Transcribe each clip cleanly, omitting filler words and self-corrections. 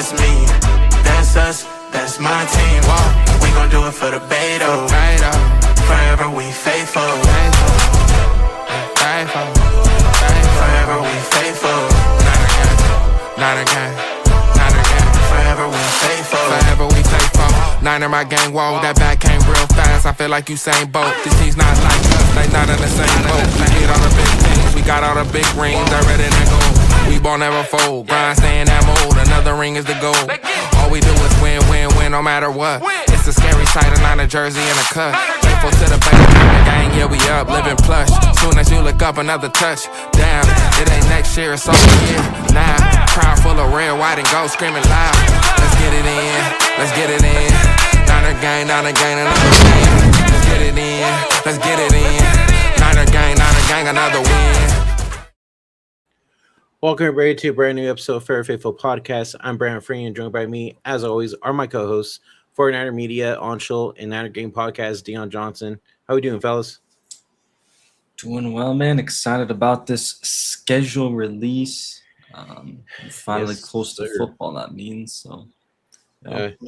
that's me, that's us, that's my team. Whoa. We gon' do it for the Beto. Forever we faithful. Forever we faithful. Not again. Forever we faithful. Forever we faithful. Niner my gang, whoa, that back came real fast. I feel like Usain Bolt. These teams not like us, they not in the same boat. We hit all the big things, we got all the big rings. I read it and gold. We ball never fold, grind stay in that mold. Another ring is the goal. All we do is win, win, win, no matter what. It's a scary sight, a Niner jersey and a cut. Faithful to the baby, the gang, yeah we up, living plush. Soon as you look up, another touch. Damn, it ain't next year, it's all year. Now, crowd full of red, white, and gold, screaming loud. Let's get it in, let's get it in. Niner gang, another gang. Let's get it in, let's get it in. Niner gang, another win. Welcome everybody to a brand new episode of Fair Faithful Podcast. I'm Brandon Free, and joined by me, as always, are my co-hosts, 49er Media, Onshul, and Niner Game Podcast, Dion Johnson. How we doing, fellas? Doing well, man. Excited about this schedule release. Finally Yes, close to sir. football, that means. So, Yep.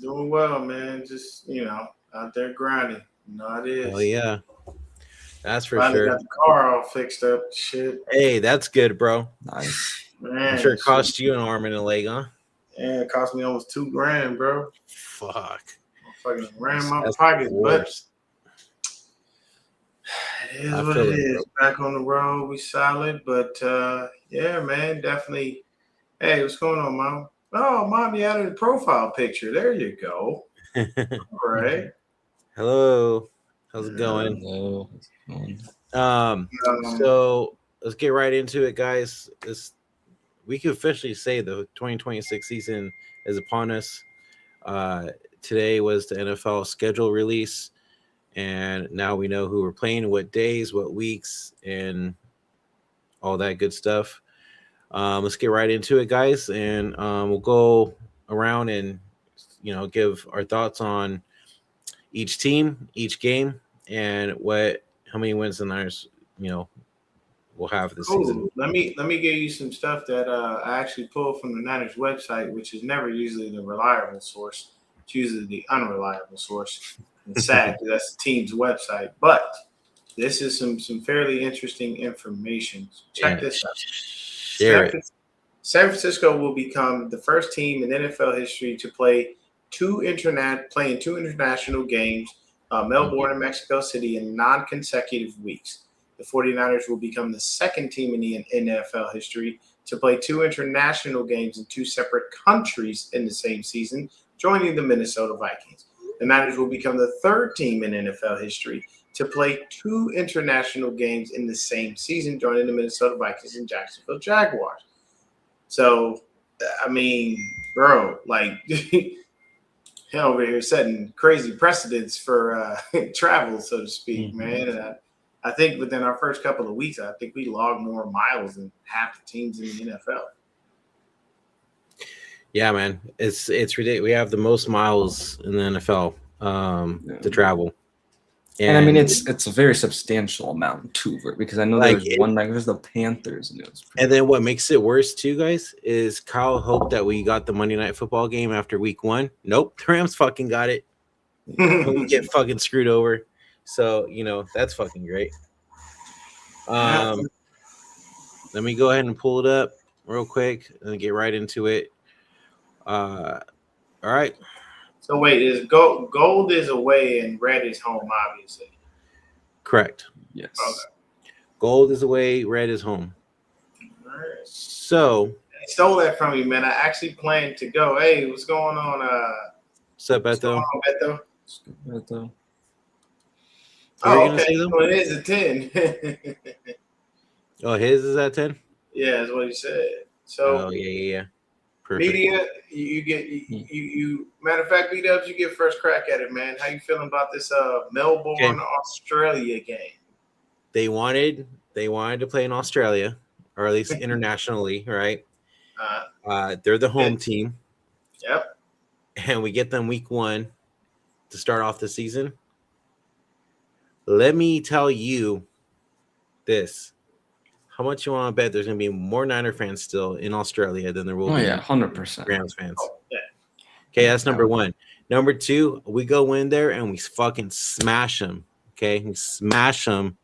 Doing well, man. Just, out there grinding. You know how it is. Oh yeah, that's for Finally sure. got the car all fixed up. Shit. Hey, that's good, bro. nice. Man. I'm sure it cost you an arm and a leg, huh? Yeah, it cost me almost $2,000, bro. Fuck. I fucking ran my That's pockets, the but worst. it is I what feel it it, is. Back on the road, we solid. But, yeah, man, definitely. Hey, what's going on, Mom? Oh, Mom, you added a profile picture. There you go. All right. Hello. How's it going? Hello. So let's get right into it, guys. We can officially say the 2026 season is upon us. Today was the NFL schedule release, and now we know who we're playing, what days, what weeks, and all that good stuff. Let's get right into it, guys, and we'll go around and give our thoughts on each team, each game, and how many wins the Niners will have this season. Let me give you some stuff that I actually pulled from the Niners website, which is never usually the reliable source. It's usually the unreliable source. It's sad because that's the team's website, but this is some fairly interesting information. Check this out. Share it. San Francisco will become the first team in NFL history to play two international games, Melbourne and Mexico City, in non-consecutive weeks. The 49ers will become the second team in the NFL history to play two international games in two separate countries in the same season, joining the Minnesota Vikings. The Niners will become the third team in NFL history to play two international games in the same season, joining the Minnesota Vikings and Jacksonville Jaguars. So, I mean, bro, like, hell over here setting crazy precedents for travel, so to speak, man. And I think within our first couple of weeks, I think we logged more miles than half the teams in the NFL. Yeah, man, it's ridiculous. We have the most miles in the NFL to travel, And I mean, it's a very substantial amount too, because I know there was one night, there's the Panthers, and it was and then what makes it worse too, guys, is Kyle hoped that we got the Monday Night Football game after week 1. Nope, the Rams fucking got it. We get fucking screwed over. So that's fucking great. Let me go ahead and pull it up real quick and get right into it. All right. So wait, is gold is away and red is home, obviously. Correct. yes. Okay. Gold is away, red is home. All right. So, They stole that from you, man. I actually planned to go. Hey, what's going on? what's up, What's going Beto? on, Beto? Right, though. What were you Oh, gonna okay. say, though? So it is a 10. Oh, his is at 10? Yeah, that's what he said. So Oh, yeah. Perfect. media, you get you. Matter of fact, B-Dubs, you get first crack at it, man. How you feeling about this Melbourne, Okay. Australia game? They wanted to play in Australia, or at least internationally, right? They're the home team, Yep. and we get them week 1 to start off the season. Let me tell you this: how much you want to bet there's going to be more Niner fans still in Australia than there will Oh be yeah, 100%. Rams fans? Yeah. Okay, that's number one. Number two, we go in there and we fucking smash them. Okay, we smash them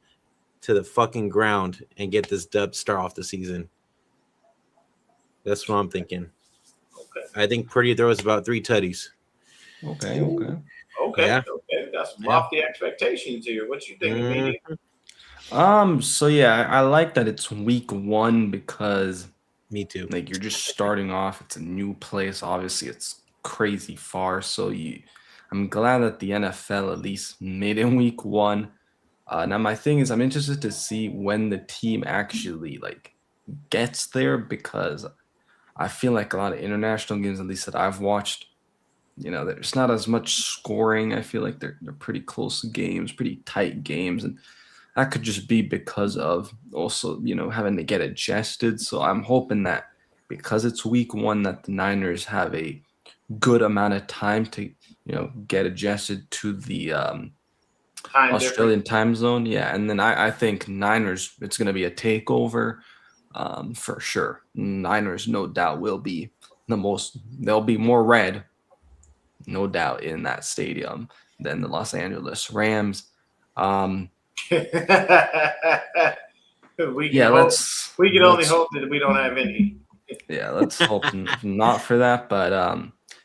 to the fucking ground and get this dub start off the season. That's what I'm thinking. Okay. I think Purdy throws about 3 tutties. Okay. Okay. Yeah. Okay. Got some lofty expectations here. What you thinking, Media? So yeah, I like that it's week 1 because Me too. like you're just starting off. It's a new place. Obviously, it's crazy far. So I'm glad that the NFL at least made it in week 1. Now my thing is, I'm interested to see when the team actually like gets there because I feel like a lot of international games, at least that I've watched, there's not as much scoring. I feel like they're pretty close games, pretty tight games, and that could just be because of also, having to get adjusted. So I'm hoping that because it's week 1 that the Niners have a good amount of time to, get adjusted to the Australian time zone. Yeah. And then I think Niners, it's going to be a takeover for sure. Niners, no doubt, will be there'll be more red, no doubt, in that stadium than the Los Angeles Rams. We can let's only hope that we don't have any. Yeah, let's hope not for that. But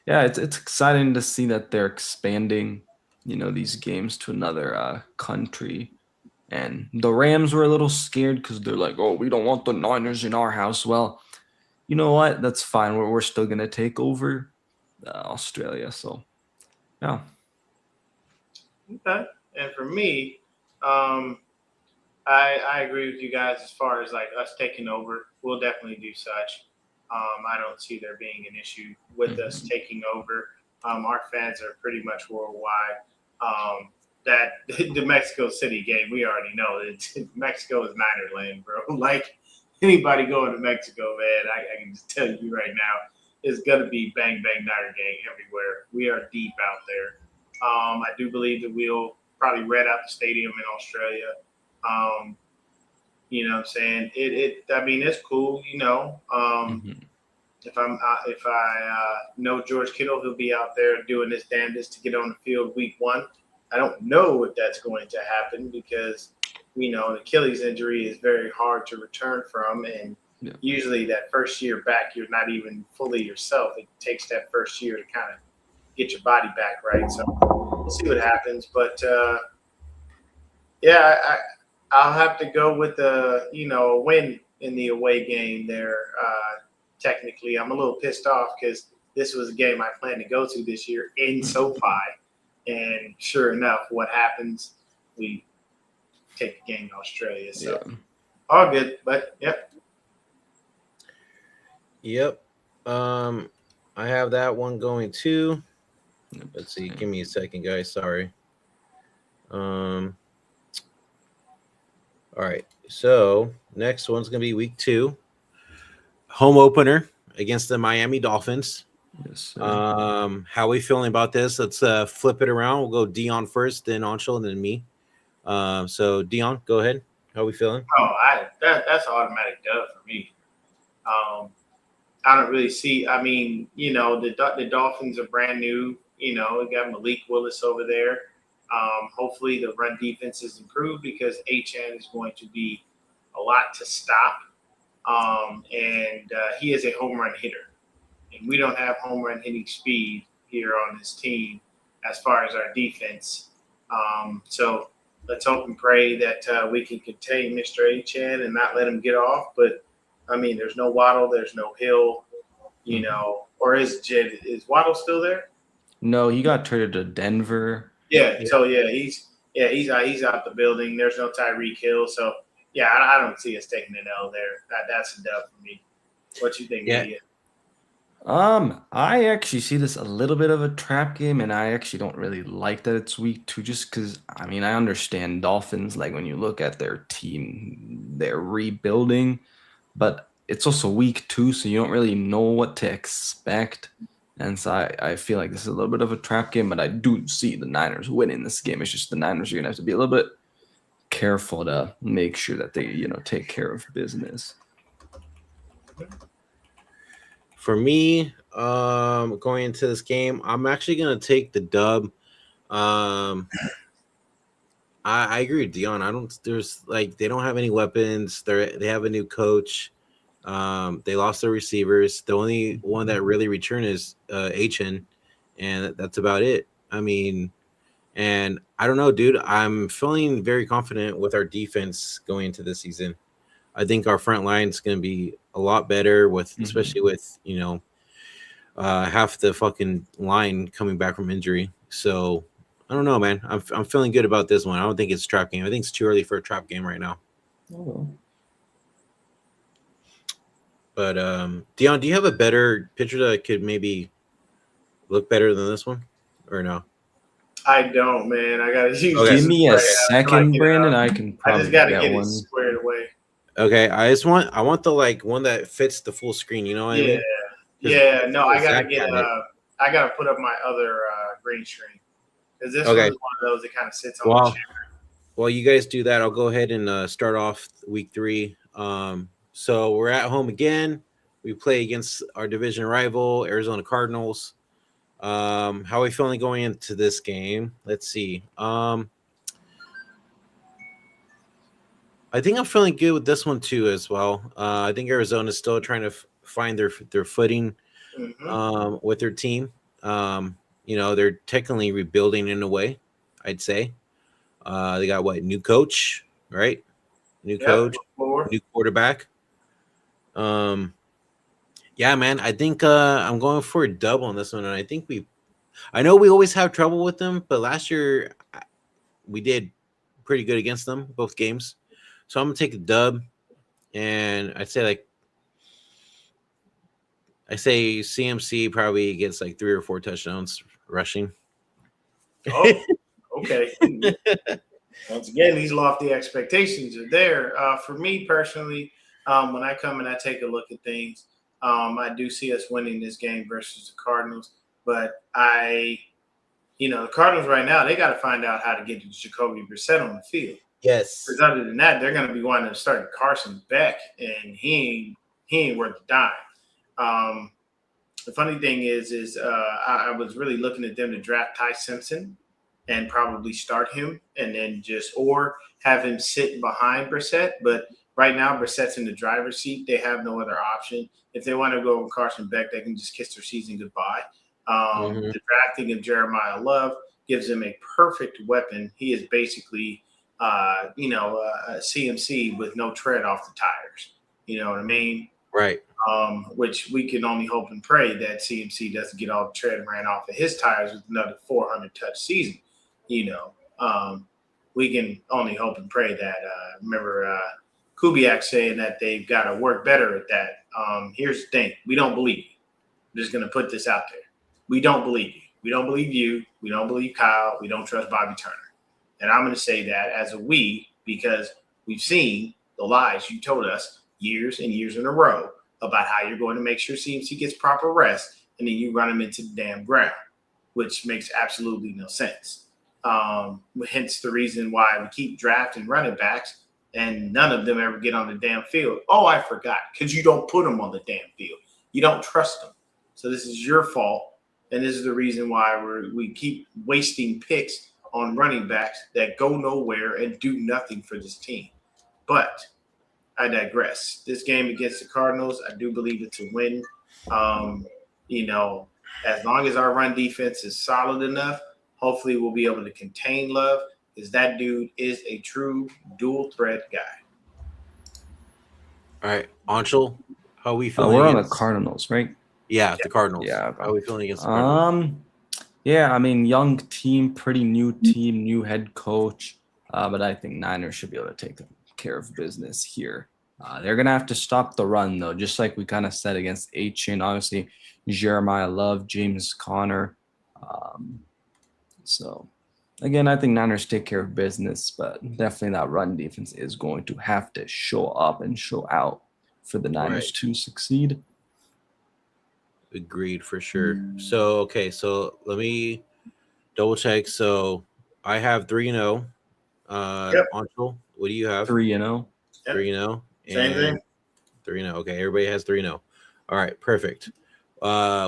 yeah, it's exciting to see that they're expanding, these games to another country. And the Rams were a little scared because they're like, oh, we don't want the Niners in our house. Well, you know what? That's fine. We're still gonna take over Australia. So, yeah. Okay. And for me, I agree with you guys as far as like us taking over. We'll definitely do such. I don't see there being an issue with us taking over. Our fans are pretty much worldwide. That the Mexico City game, we already know that Mexico is Niner land, bro. Like anybody going to Mexico, man, I can just tell you right now, it's gonna be bang bang Niner gang everywhere. We are deep out there. I do believe that we'll probably red out the stadium in Australia. You know what I'm saying? I mean, it's cool, If I know George Kittle, he'll be out there doing his damnedest to get on the field week 1. I don't know if that's going to happen because an Achilles injury is very hard to return from, and usually that first year back, you're not even fully yourself. It takes that first year to kind of get your body back right. So we'll see what happens, but I'll have to go with a win in the away game there. Technically, I'm a little pissed off because this was a game I planned to go to this year in SoFi. And sure enough, what happens? We take the game to Australia. So all good, but yep. Yep. I have that one going too. Let's see. Give me a second, guys. Sorry. All right. So next one's gonna be week 2. Home opener against the Miami Dolphins. Yes. How are we feeling about this? Let's flip it around. We'll go Dion first, then Anshul, and then me. So Dion, go ahead. How are we feeling? Oh, that's an automatic dub for me. I don't really see. I mean, the Dolphins are brand new. We got Malik Willis over there. Hopefully, the run defense is improved because Achane is going to be a lot to stop. And he is a home run hitter. And we don't have home run hitting speed here on this team as far as our defense. So let's hope and pray that we can contain Mr. Achane and not let him get off. But, I mean, there's no Waddle, there's no Hill, or is Waddle still there? No, he got traded to Denver. Yeah, so he's out the building. There's no Tyreek Hill. So, yeah, I don't see us taking an L there. That's a dub for me. What you think, Media? I actually see this a little bit of a trap game, and I actually don't really like that it's week 2 just because, I mean, I understand Dolphins, like when you look at their team, they're rebuilding, but it's also week 2, so you don't really know what to expect. And so I feel like this is a little bit of a trap game, but I do see the Niners winning this game. It's just the Niners are going to have to be a little bit careful to make sure that they, take care of business. For me, going into this game, I'm actually gonna take the dub. I agree with Dion. They don't have any weapons. They have a new coach. They lost their receivers. The only one that really returned is Hn, and that's about it. I mean, and I don't know, dude. I'm feeling very confident with our defense going into this season. I think our front line is going to be a lot better especially with half the fucking line coming back from injury. So I don't know, man. I'm feeling good about this one. I don't think it's a trap game. I think it's too early for a trap game right now. Oh. But Dion, do you have a better picture that could maybe look better than this one, or no? I don't, man. I gotta use. Okay. Give me a second, Brandon. I can I probably just gotta get get one. it squared away. Okay, I want the one that fits the full screen. You know what I mean? Yeah. No, I gotta Zach get. had it. I gotta put up my other green screen because this Okay. one's one of those that kind of sits on the chair. While you guys do that, I'll go ahead and start off week 3. So we're at home again. We play against our division rival, Arizona Cardinals. How are we feeling going into this game? Let's see. I think I'm feeling good with this one too as well. I think Arizona's still trying to find their footing with their team. They're technically rebuilding in a way, I'd say. They got new coach, right? New coach, new quarterback. Yeah, man. I think I'm going for a dub on this one, and I know we always have trouble with them, but last year we did pretty good against them both games. So I'm gonna take a dub, and I say CMC probably gets 3 or 4 touchdowns rushing. Oh, okay. Once again, these lofty expectations are there. For me personally, when I come and I take a look at things, I do see us winning this game versus the Cardinals. But the Cardinals right now, they got to find out how to get Jacoby Brissett on the field. Yes. Because other than that, they're going to be wanting to start Carson Beck, and he ain't worth a dime. The funny thing is I was really looking at them to draft Ty Simpson and probably start him, and then or have him sit behind Brissett. But right now, Brissett's in the driver's seat. They have no other option. If they want to go with Carson Beck, they can just kiss their season goodbye. The drafting of Jeremiah Love gives him a perfect weapon. He is basically a CMC with no tread off the tires. You know what I mean? Right. Which we can only hope and pray that CMC doesn't get all the tread ran off of his tires with another 400 touch season. We can only hope and pray that. Remember Kubiak saying that they've got to work better at that. Here's the thing: we don't believe you. I'm just going to put this out there. We don't believe you. We don't believe you. We don't believe Kyle. We don't trust Bobby Turner. And I'm going to say that as a we because we've seen the lies you told us years and years in a row about how you're going to make sure CMC gets proper rest, and then you run him into the damn ground, which makes absolutely no sense. Hence the reason why we keep drafting running backs, and none of them ever get on the damn field. Oh, I forgot, because you don't put them on the damn field. You don't trust them. So this is your fault, and this is the reason why we keep wasting picks on running backs that go nowhere and do nothing for this team. But I digress. This game against the Cardinals, I do believe it's a win. As long as our run defense is solid enough, hopefully we'll be able to contain Love, because that dude is a true dual threat guy. All right, Anshul, how are we feeling? We're on the Cardinals, right? Yeah, the Cardinals. Yeah. How are we feeling against the Cardinals? Yeah, I mean, young team, pretty new team, new head coach. But I think Niners should be able to take care of business here. They're going to have to stop the run, though, just like we kind of said against H-Chain. Obviously, Jeremiah Love, James Conner. So, again, I think Niners take care of business, but definitely that run defense is going to have to show up and show out for the Niners to succeed. Agreed, for sure. So let me double check. So I have 3-0. Yep. Anshul, what do you have? 3-0. 3-0. Same thing. 3-0. Okay, everybody has 3-0. All right, perfect.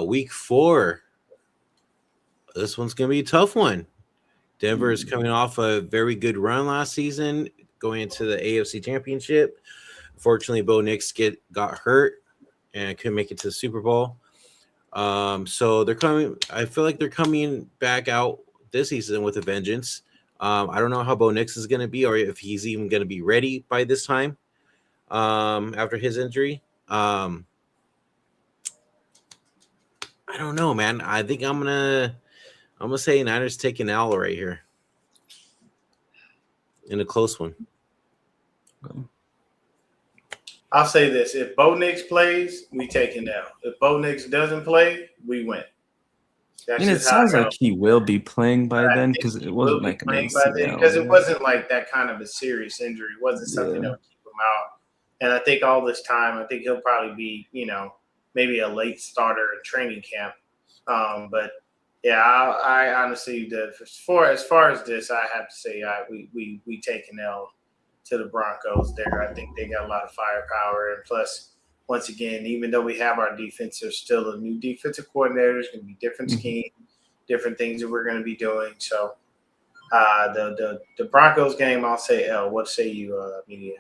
Week 4. This one's gonna be a tough one. Denver is coming off a very good run last season, going into the AFC Championship. Unfortunately, Bo Nix got hurt and couldn't make it to the Super Bowl. So they're coming. I feel like they're coming back out this season with a vengeance. I don't know how Bo Nix is going to be, or if he's even going to be ready by this time. After his injury, I don't know, man. I think I'm gonna say Niners take an L right here in a close one. I'll say this: if Bo Nix plays, we take it down. If Bo Nix doesn't play, we win. And it sounds like he will be playing by then because it wasn't like because it wasn't like that kind of a serious injury. It wasn't something that would keep him out. And I think all this time, I think he'll probably be, maybe a late starter in training camp. But yeah, I honestly, as far as this, I have to say we take an L to the Broncos there. I think they got a lot of firepower, and plus, once again, even though we have our defense, there's still a new defensive coordinator. There's going to be different scheme, different things that we're going to be doing. So the Broncos game, I'll say L. What say you, Media?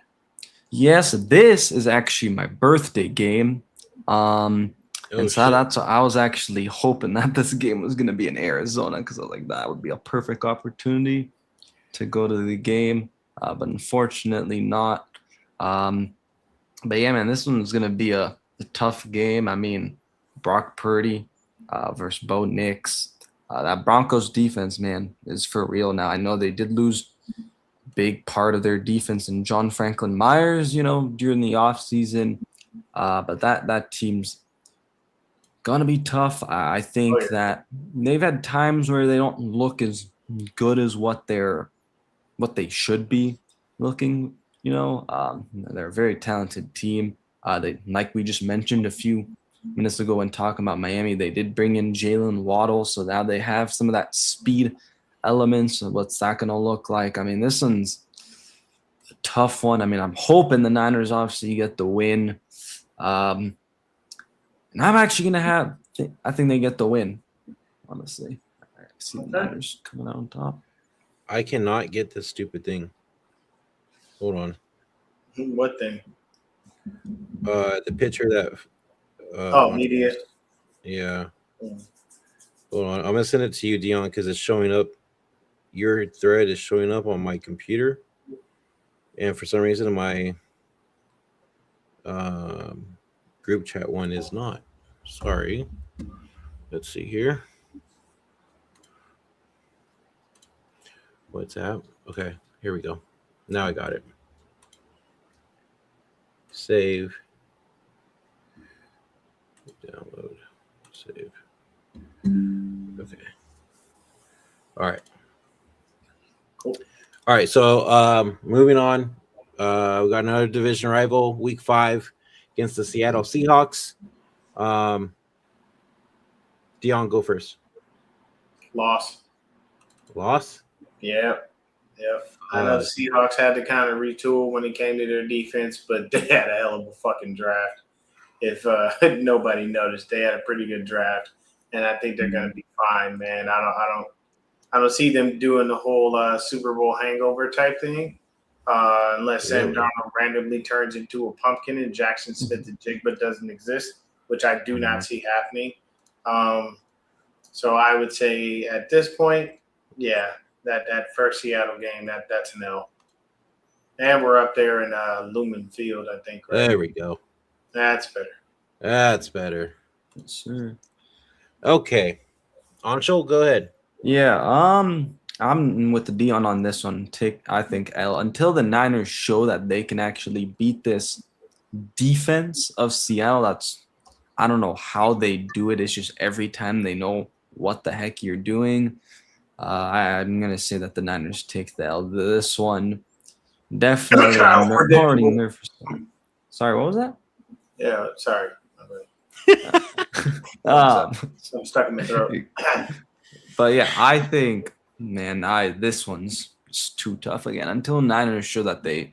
Yes, this is actually my birthday game. I was actually hoping that this game was going to be in Arizona because I was like, that would be a perfect opportunity to go to the game. But unfortunately not. But yeah, man, this one's going to be a tough game. I mean, Brock Purdy versus Bo Nix. That Broncos defense, man, is for real now. I know they did lose a big part of their defense in John Franklin Myers, during the offseason. But that team's going to be tough. I think that they've had times where they don't look as good as what they should be looking. They're a very talented team. Like we just mentioned a few minutes ago when talking about Miami, they did bring in Jalen Waddle, so now they have some of that speed elements. What's that going to look like? I mean, this one's a tough one. I mean, I'm hoping the Niners obviously get the win. And I'm actually going to I think they get the win, honestly. I see the Niners coming out on top. I cannot get this stupid thing. Hold on. What thing? The picture that. Media. Yeah. Hold on. I'm gonna send it to you, Dion, because it's showing up. Your thread is showing up on my computer, and for some reason, my group chat one is not. Sorry. Let's see here. WhatsApp. Okay, here we go. Now I got it. Save. Download. Save. Okay. All right. Cool. All right. So moving on. We got another division rival, week 5 against the Seattle Seahawks. Dion, go first. Loss. Yep. I know the Seahawks had to kind of retool when it came to their defense, but they had a hell of a fucking draft. If nobody noticed, they had a pretty good draft, and I think they're going to be fine, man. I don't see them doing the whole Super Bowl hangover type thing, unless Sam Darnold randomly turns into a pumpkin and Jackson Smith-Njigba doesn't exist, which I do not see happening. So I would say at this point, yeah. That first Seattle game, that's an L. And we're up there in Lumen Field, I think. Right? There we go. That's better. Yes, sir. Okay. Anshul, go ahead. Yeah, I'm with the Dion on this one. I think L until the Niners show that they can actually beat this defense of Seattle. I don't know how they do it. It's just every time they know what the heck you're doing. I'm going to say that the Niners take the L. This one, definitely. I'm already nervous. Sorry, what was that? Yeah, sorry. I'm stuck in my throat. But yeah, I think, man, this one's it's too tough again. Until Niners show that they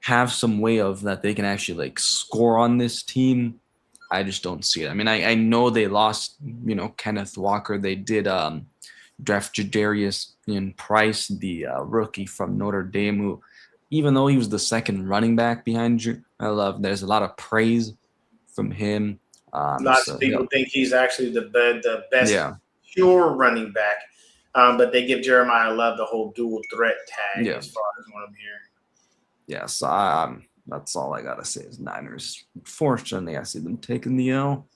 have some way of that they can actually like score on this team, I just don't see it. I mean, I know they lost, Kenneth Walker. They did draft Jadarius Price, the rookie from Notre Dame, who, even though he was the second running back behind there's a lot of praise from him. Lots of people think he's actually the best Yeah. pure running back, but they give Jeremiah Love the whole dual threat tag Yeah. as far as what I'm hearing. Yeah, so that's all I gotta say is Niners. Fortunately, I see them taking the L.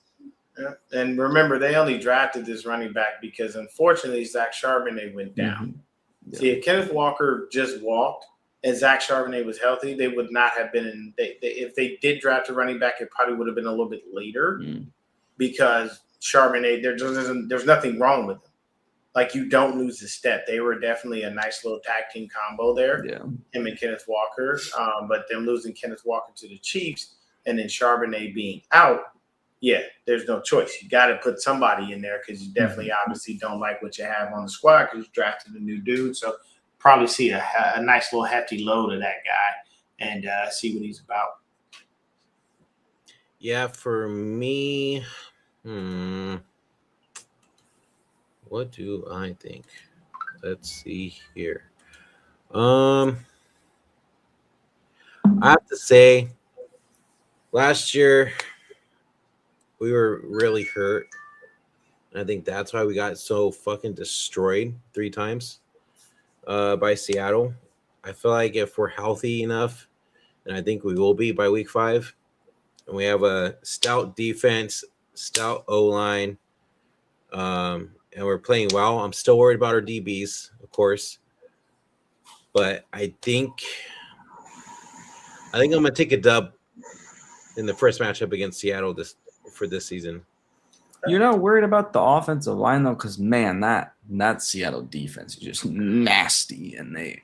Yeah. And remember, they only drafted this running back because, unfortunately, Zach Charbonnet went down. Yeah. See, if Kenneth Walker just walked and Zach Charbonnet was healthy, they would not have been in. If they did draft a running back, it probably would have been a little bit later because Charbonnet, there's nothing wrong with him. Like, you don't lose the step. They were definitely a nice little tag team combo there, him and Kenneth Walker. But them losing Kenneth Walker to the Chiefs and then Charbonnet being out, there's no choice. You got to put somebody in there because you definitely obviously don't like what you have on the squad because you drafted a new dude. So probably see a nice little hefty load of that guy and see what he's about. Yeah, for me, what do I think? Let's see here. I have to say, last year we were really hurt. I think that's why we got so fucking destroyed 3 times by Seattle. I feel like if we're healthy enough, and I think we will be by week 5, and we have a stout defense, stout O-line, and we're playing well. I'm still worried about our DBs, of course, but I think I'm gonna take a dub in the first matchup against Seattle for this season. You're not worried about the offensive line though, because man, that Seattle defense is just nasty, and they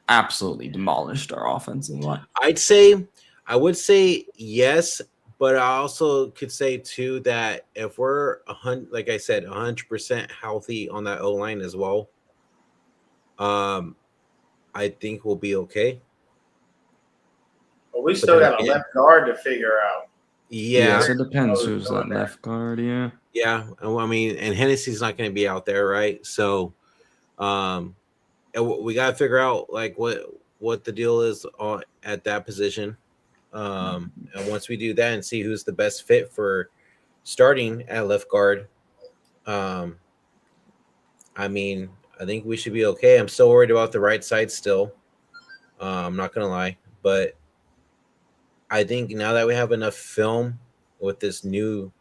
absolutely demolished our offensive line. I would say yes, but I also could say too that if we're 100% healthy on that O line as well, I think we'll be okay. But we still got a left guard to figure out. Yeah, so it depends who's that left guard. Yeah, I mean, and Hennessy's not going to be out there, right? So, we got to figure out like what the deal is at that position. And once we do that and see who's the best fit for starting at left guard, I mean, I think we should be okay. I'm still worried about the right side still. I'm not going to lie, but I think now that we have enough film with this new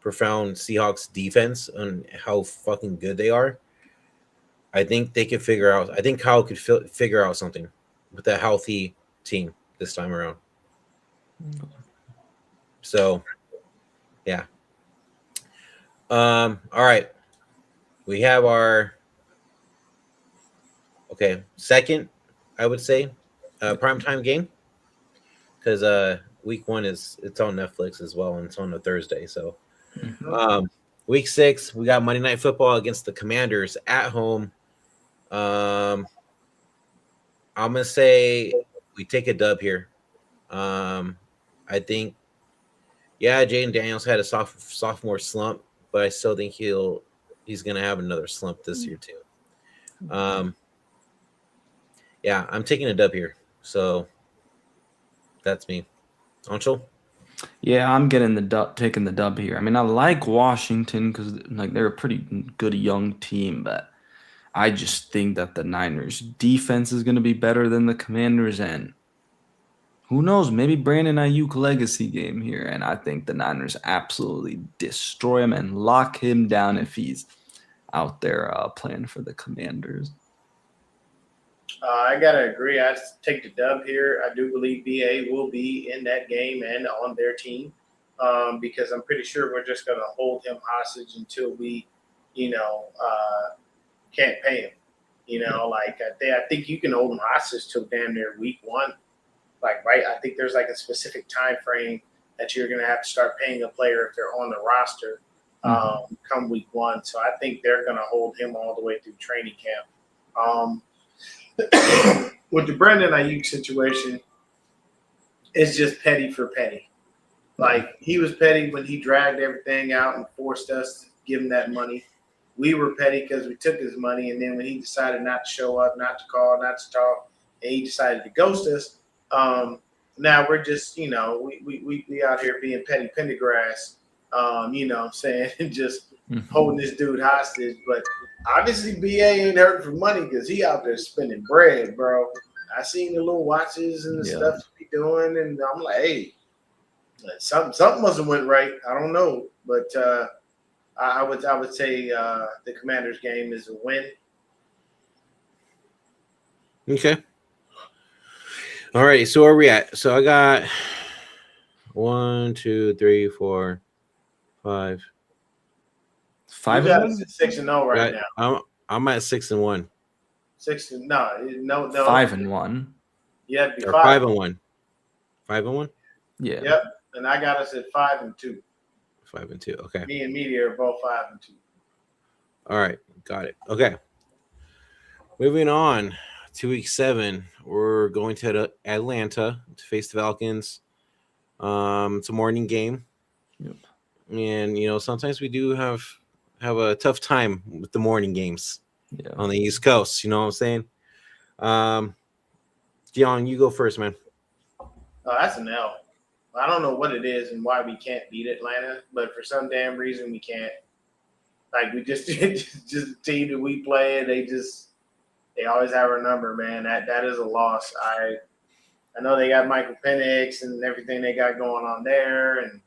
profound Seahawks defense and how fucking good they are, I think they could figure out. I think Kyle could figure out something with a healthy team this time around. So, yeah. All right. We have our second, I would say, primetime game. Because week 1 it's on Netflix as well, and it's on a Thursday. So week 6, we got Monday Night Football against the Commanders at home. I'm gonna say we take a dub here. I think, Jaden Daniels had a sophomore slump, but I still think he's gonna have another slump this year too. I'm taking a dub here. So that's me. Anshul? Yeah, I'm taking the dub here. I mean, I like Washington because they're a pretty good young team, but I just think that the Niners defense is going to be better than the Commanders, and who knows, maybe Brandon Ayuk legacy game here, and I think the Niners absolutely destroy him and lock him down if he's out there playing for the Commanders. I gotta agree. I take the dub here. I do believe BA will be in that game and on their team because I'm pretty sure we're just gonna hold him hostage until we, can't pay him. I think you can hold him hostage till damn near week 1. Right? I think there's a specific time frame that you're gonna have to start paying a player if they're on the roster come week 1. So I think they're gonna hold him all the way through training camp. with the Brandon Ayuk situation, it's just petty for petty. Like, he was petty when he dragged everything out and forced us to give him that money. We were petty because we took his money, and then when he decided not to show up, not to call, not to talk, and he decided to ghost us, now we're just, we out here being petty Pendergrass, you know what I'm saying, just holding this dude hostage. But obviously BA ain't hurting for money because he out there spending bread, bro. I seen the little watches and the stuff he be doing, and I'm like, hey, something must have went right. I don't know, but I would say the Commanders game is a win. Okay. All right. So where are we at? So I got 1, 2, 3, 4, 5. 5 You got and us 1? at 6-0 right now. I'm at 6-1. 6 no. 5 and 1. You have to be Or 5 5-1. 5-1. Yeah. Yep. And I got us at 5-2. 5-2. Okay. Me and Media are both 5-2. All right. Got it. Okay. Moving on to week 7. We're going to Atlanta to face the Falcons. It's a morning game. Yep. And sometimes we do have a tough time with the morning games on the East Coast. You know what I'm saying? Dion, you go first, man. Oh, that's an L. I don't know what it is and why we can't beat Atlanta, but for some damn reason we can't. Like, we just the team that we play, they always have our number, man. That is a loss. I know they got Michael Penix and everything they got going on there,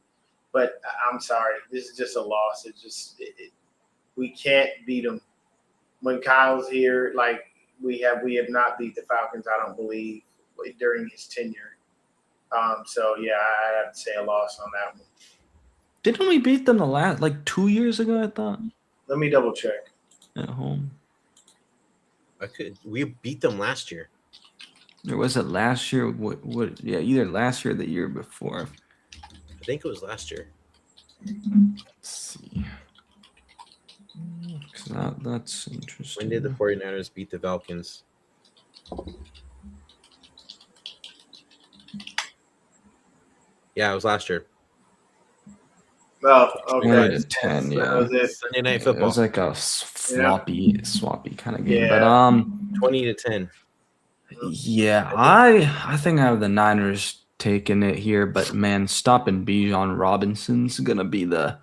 but I'm sorry, this is just a loss. We can't beat them. When Kyle's here, like, we have not beat the Falcons, I don't believe, during his tenure. So yeah, I have to say a loss on that one. Didn't we beat them the last 2 years ago? I thought. Let me double check. At home. We beat them last year. Or was it last year? What? Yeah, either last year or the year before. I think it was last year. Let's see. That's interesting. When did the 49ers beat the Falcons? Yeah, it was last year. Oh, okay. 20-10, yeah. That was it. Sunday Night It Football. was like a sloppy kind of game. Yeah. But 20-10. yeah, I think I have the Niners taking it here, but man, stopping Bijan Robinson's gonna be the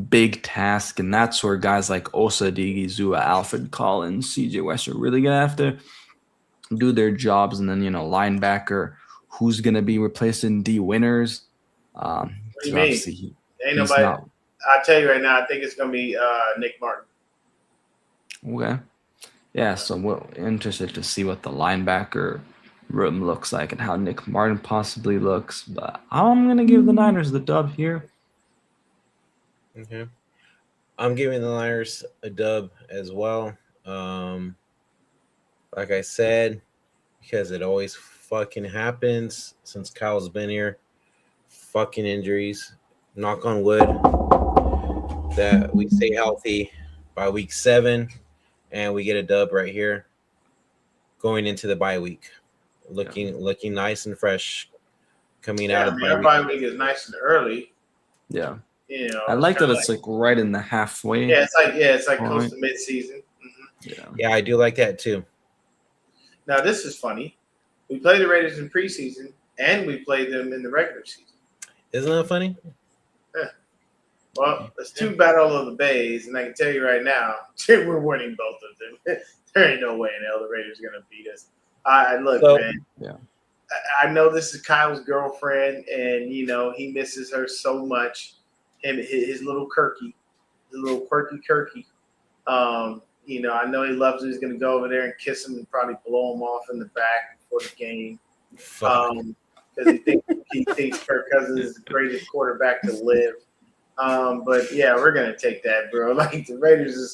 big task, and that's where guys like Osa Digizua, Alfred Collins, CJ West are really gonna have to do their jobs. And then linebacker, who's gonna be replacing D Winners? What do you mean? Ain't he's nobody. not- I'll tell you right now, I think it's gonna be Nick Martin. Okay. Yeah, so we're interested to see what the linebacker room looks like and how Nick Martin possibly looks. But I'm going to give the Niners the dub here. Okay. I'm giving the Niners a dub as well. Like I said, because it always fucking happens since Kyle's been here. Fucking injuries. Knock on wood that we stay healthy by week 7 and we get a dub right here going into the bye week. Looking nice and fresh coming out of our bye week is nice and early. Yeah. I like that it's right in the halfway. Yeah, it's like close to mid-season. Mm-hmm. Yeah, I do like that too. Now, this is funny. We play the Raiders in preseason, and we play them in the regular season. Isn't that funny? Yeah. Well, it's 2 Battle of the Bays, and I can tell you right now, we're winning both of them. There ain't no way in hell the Raiders are going to beat us. Man. Yeah. I know this is Kyle's girlfriend, and, he misses her so much. His little quirky Kirky. I know he loves him. He's going to go over there and kiss him and probably blow him off in the back before the game. Because he thinks Kirk Cousins is the greatest quarterback to live. But yeah, we're gonna take that, bro. Like, the Raiders it's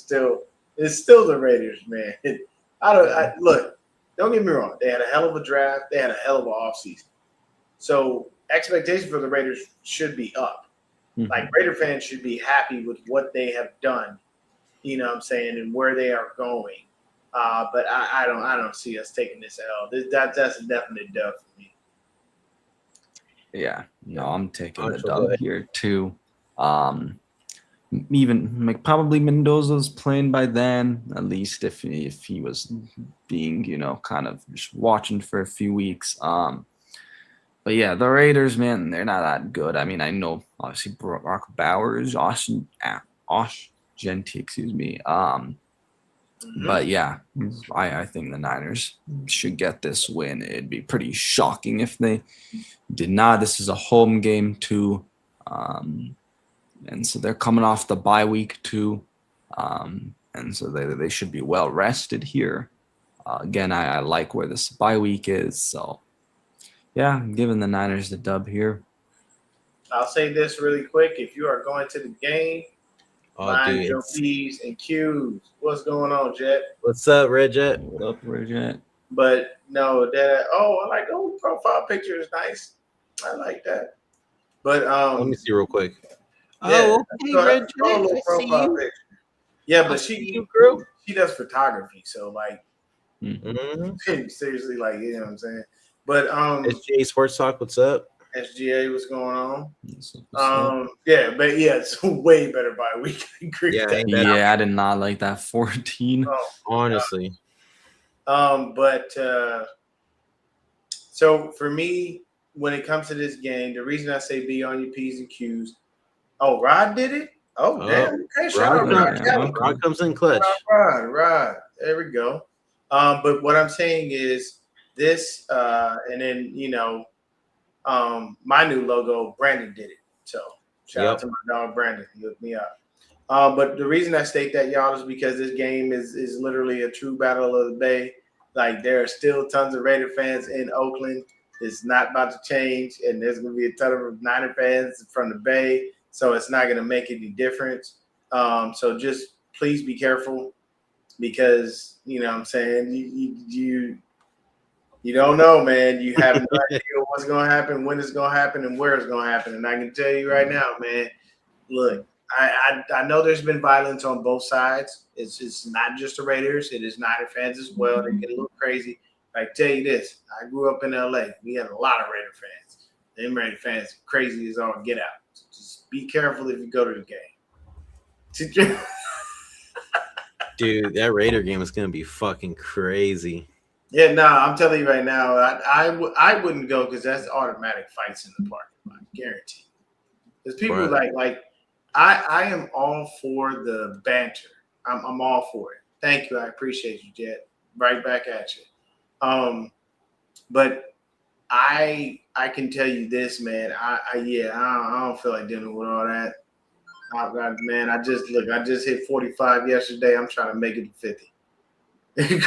still the Raiders, man. Look, don't get me wrong. They had a hell of a draft. They had a hell of an offseason. So expectation for the Raiders should be up. Mm-hmm. Like, Raider fans should be happy with what they have done. You know what I'm saying, and where they are going. But I don't see us taking this L. That's a definite dub for me. Yeah, no, I'm taking the Ancho, go dub ahead. here too. Even like probably Mendoza's playing by then, at least if he was being, kind of just watching for a few weeks. But yeah, the Raiders, man, they're not that good. I mean, I know obviously Brock Bowers, Osh Genti, excuse me. But yeah, I think the Niners should get this win. It'd be pretty shocking if they did not. This is a home game too. And so they're coming off the bye week too. And so they should be well rested here. Again, I like where this bye week is. So yeah, I'm giving the Niners the dub here. I'll say this really quick. If you are going to the game, mind your P's and Q's. What's going on, Jet? What's up, Red Jet? What up, Bridget? But no, I like profile picture is nice. I like that. But Let me see real quick. yeah, okay, go ahead, Red throw a Jet. little I see profile you. picture. Yeah, but I see you, girl. she does photography, so like Mm-hmm. seriously, like you know what I'm saying. But SGA Sports Talk, what's up? SGA, what's going on? So, Yeah, but yeah, it's way better by week. I agree Yeah, with that. ain't that- yeah, I did not like that 14. Oh, honestly. but so for me, when it comes to this game, the reason I say be on your P's and Q's. Oh, Rod did it. Oh, damn. Okay, shout out Rod, Rod. yeah. Rod comes in clutch. Right. There we go. But what I'm saying is this, and then my new logo, Brandon did it. So shout out to my dog Brandon. He hooked me up. But the reason I state that, y'all, is because this game is literally a true battle of the Bay. Like there are still tons of Raider fans in Oakland. It's not about to change, and there's going to be a ton of Niner fans from the Bay. So it's not going to make any difference. So just please be careful because, you know what I'm saying, you don't know, man. You have no idea what's going to happen, when it's going to happen, and where it's going to happen. And I can tell you right now, man, look, I know there's been violence on both sides. It's not just the Raiders. It is Niner fans as well. They get a little crazy. I tell you this, I grew up in L.A. We had a lot of Raider fans. Them Raider fans crazy as all get out. So just be careful if you go to the game. Dude, that Raider game is gonna be fucking crazy. Yeah, I'm telling you right now, I wouldn't go because that's automatic fights in the parking lot, guaranteed. Because people like I am all for the banter. I'm all for it. Thank you, I appreciate you, Jet. Right back at you. But I can tell you this, man. I don't feel like dealing with all that. I just hit 45 yesterday. I'm trying to make it to 50.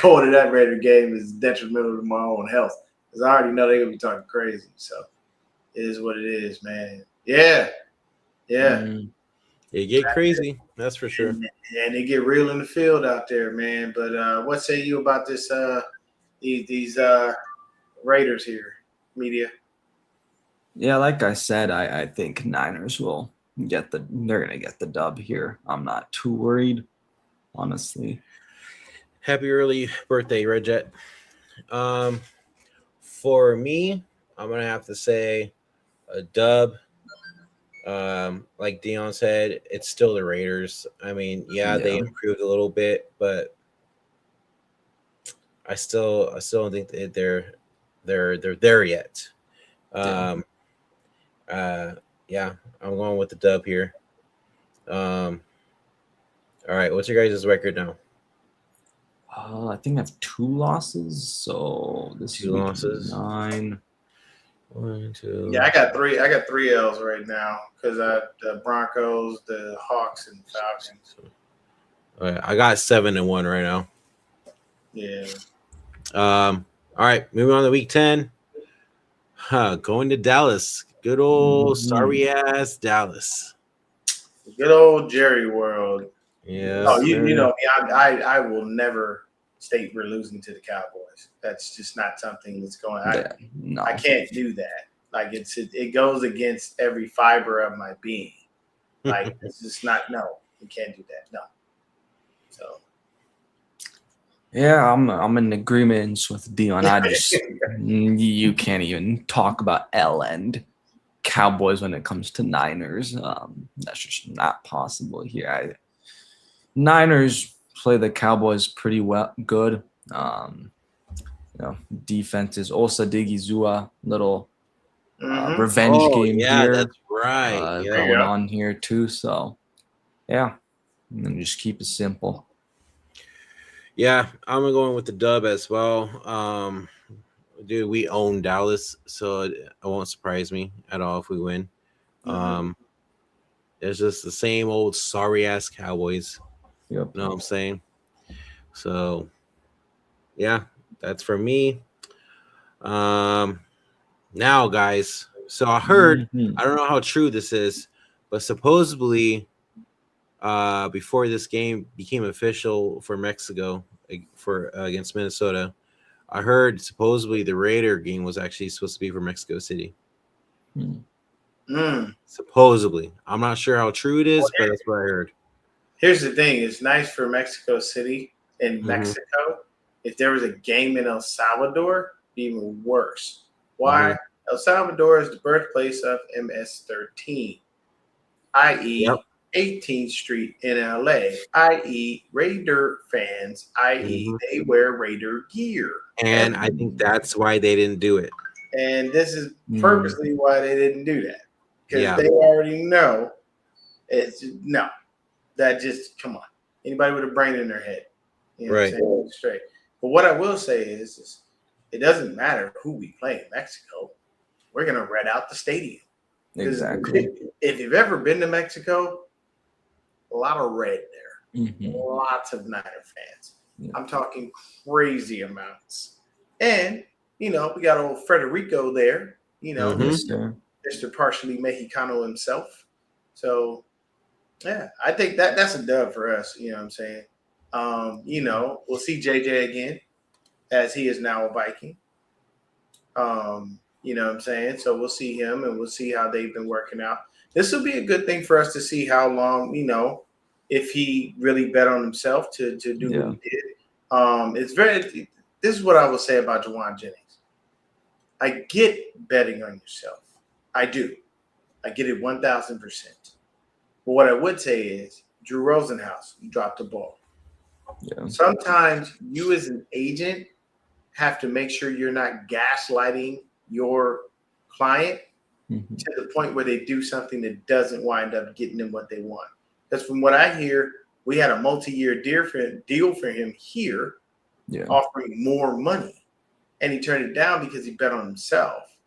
Going to that Raider game is detrimental to my own health because I already know they're gonna be talking crazy. So it is what it is, man. Yeah. It get crazy, that's for sure. And they get real in the field out there, man. But what say you about this? These Raiders here, media. Yeah, like I said, I think Niners will they're gonna get the dub here. I'm not too worried, honestly. Happy early birthday, Red Jet. For me, I'm gonna have to say a dub. Like Dion said, it's still the Raiders. I mean, they improved a little bit, but I still don't think that they're there yet. I'm going with the dub here. All right, what's your guys' record now? I think I have 2 losses. So this is 2 losses. 9. 1, 2. Yeah, I got 3 L's right now because the Broncos, the Hawks, and Falcons. All right, I got 7-1 right now. Yeah. All right, moving on to week 10. Going to Dallas. Good old sorry ass Dallas. Good old Jerry World. Yeah. Oh, you know me. I will never state we're losing to the Cowboys. That's just not something that's going on. No. I can't do that. Like it goes against every fiber of my being. Like it's just not. No, you can't do that. No. So Yeah, I'm in agreement with Dion. I just you can't even talk about L and Cowboys when it comes to Niners. That's just not possible here. Niners play the Cowboys pretty good. Defense is Osa Digizua, little revenge Oh game yeah, here that's right. There Yeah. you going go. on here too. So yeah, and just keep it simple. Yeah, I'm going with the dub as well. Dude, we own Dallas, so it won't surprise me at all if we win. Mhm. It's just the same old sorry ass Cowboys. Yep. You know what I'm saying? So, yeah, that's for me. Now, guys. So I heard. Mhm. I don't know how true this is, but supposedly, before this game became official for Mexico for against Minnesota, I heard supposedly the Raider game was actually supposed to be for Mexico City. Mm. Supposedly, I'm not sure how true it is, but that's what I heard. Here's the thing: it's nice for Mexico City and Mhm. Mexico. If there was a game in El Salvador, it'd be even worse. Why? El Salvador is the birthplace of MS-13, i.e., Yep. 18th Street in LA, i.e., Raider fans, i.e., Mhm. they wear Raider gear. And I think that's why they didn't do it. And this is purposely why they didn't do that. Because Yeah. they already know it's no. That just come on. Anybody with a brain in their head. You know Right. what I'm saying? Straight. But what I will say is it doesn't matter who we play in Mexico. We're gonna red out the stadium. 'Cause Exactly. If you've ever been to Mexico, a lot of red there. Mhm. Lots of Niner fans. Yeah. I'm talking crazy amounts. And, we got old Federico there, Mhm. Yes, sir. Mr. Partially Mexicano himself. So, yeah, I think that's a dub for us. You know what I'm saying? We'll see JJ again as he is now a Viking. You know what I'm saying? So we'll see him and we'll see how they've been working out. This will be a good thing for us to see how long, if he really bet on himself to do what he did. This is what I will say about Juwan Jennings. I get betting on yourself. I do. I get it 1,000%. But what I would say is, Drew Rosenhaus, you dropped the ball. Yeah. Sometimes you as an agent have to make sure you're not gaslighting your client Mhm. to the point where they do something that doesn't wind up getting them what they want. Because from what I hear, we had a multi-year deal for him here, Yeah. offering more money. And he turned it down because he bet on himself.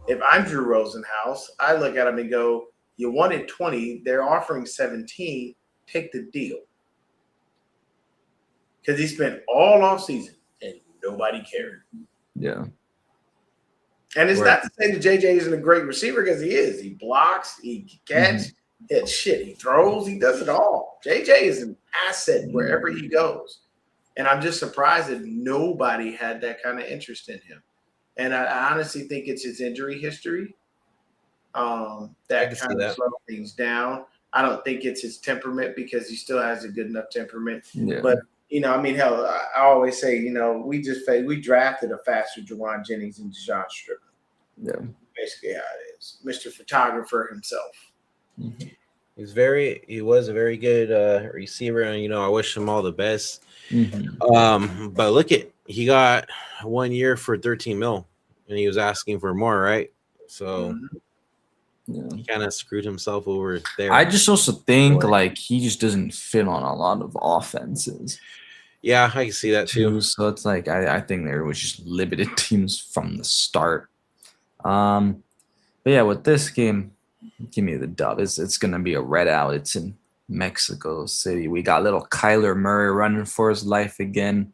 If I'm Drew Rosenhaus, I look at him and go, you wanted 20, they're offering 17, take the deal. Because he spent all off season and nobody cared. Yeah. And it's Right. not to say that JJ isn't a great receiver, because he is. He blocks, he catches, he throws, he does it all. JJ is an asset wherever he goes. And I'm just surprised that nobody had that kind of interest in him. And I honestly think it's his injury history that can see kind of that. slowed things down. I don't think it's his temperament, because he still has a good enough temperament. Yeah. But hell, I always say, we drafted a faster Juwan Jennings and Deshaun Strickland. Yeah. Basically how it is. Mr. Photographer himself. Mhm. He was a very good receiver, and I wish him all the best. Mhm. But look he got 1 year for 13 mil, and he was asking for more, right? So Yeah. he kind of screwed himself over there. I just also think Boy. like he just doesn't fit on a lot of offenses Yeah, I can see that too. too. So it's like I think there was just limited teams from the start. But yeah, with this game, give me the dub. It's gonna be a red out. It's in Mexico City. We got little Kyler Murray running for his life again.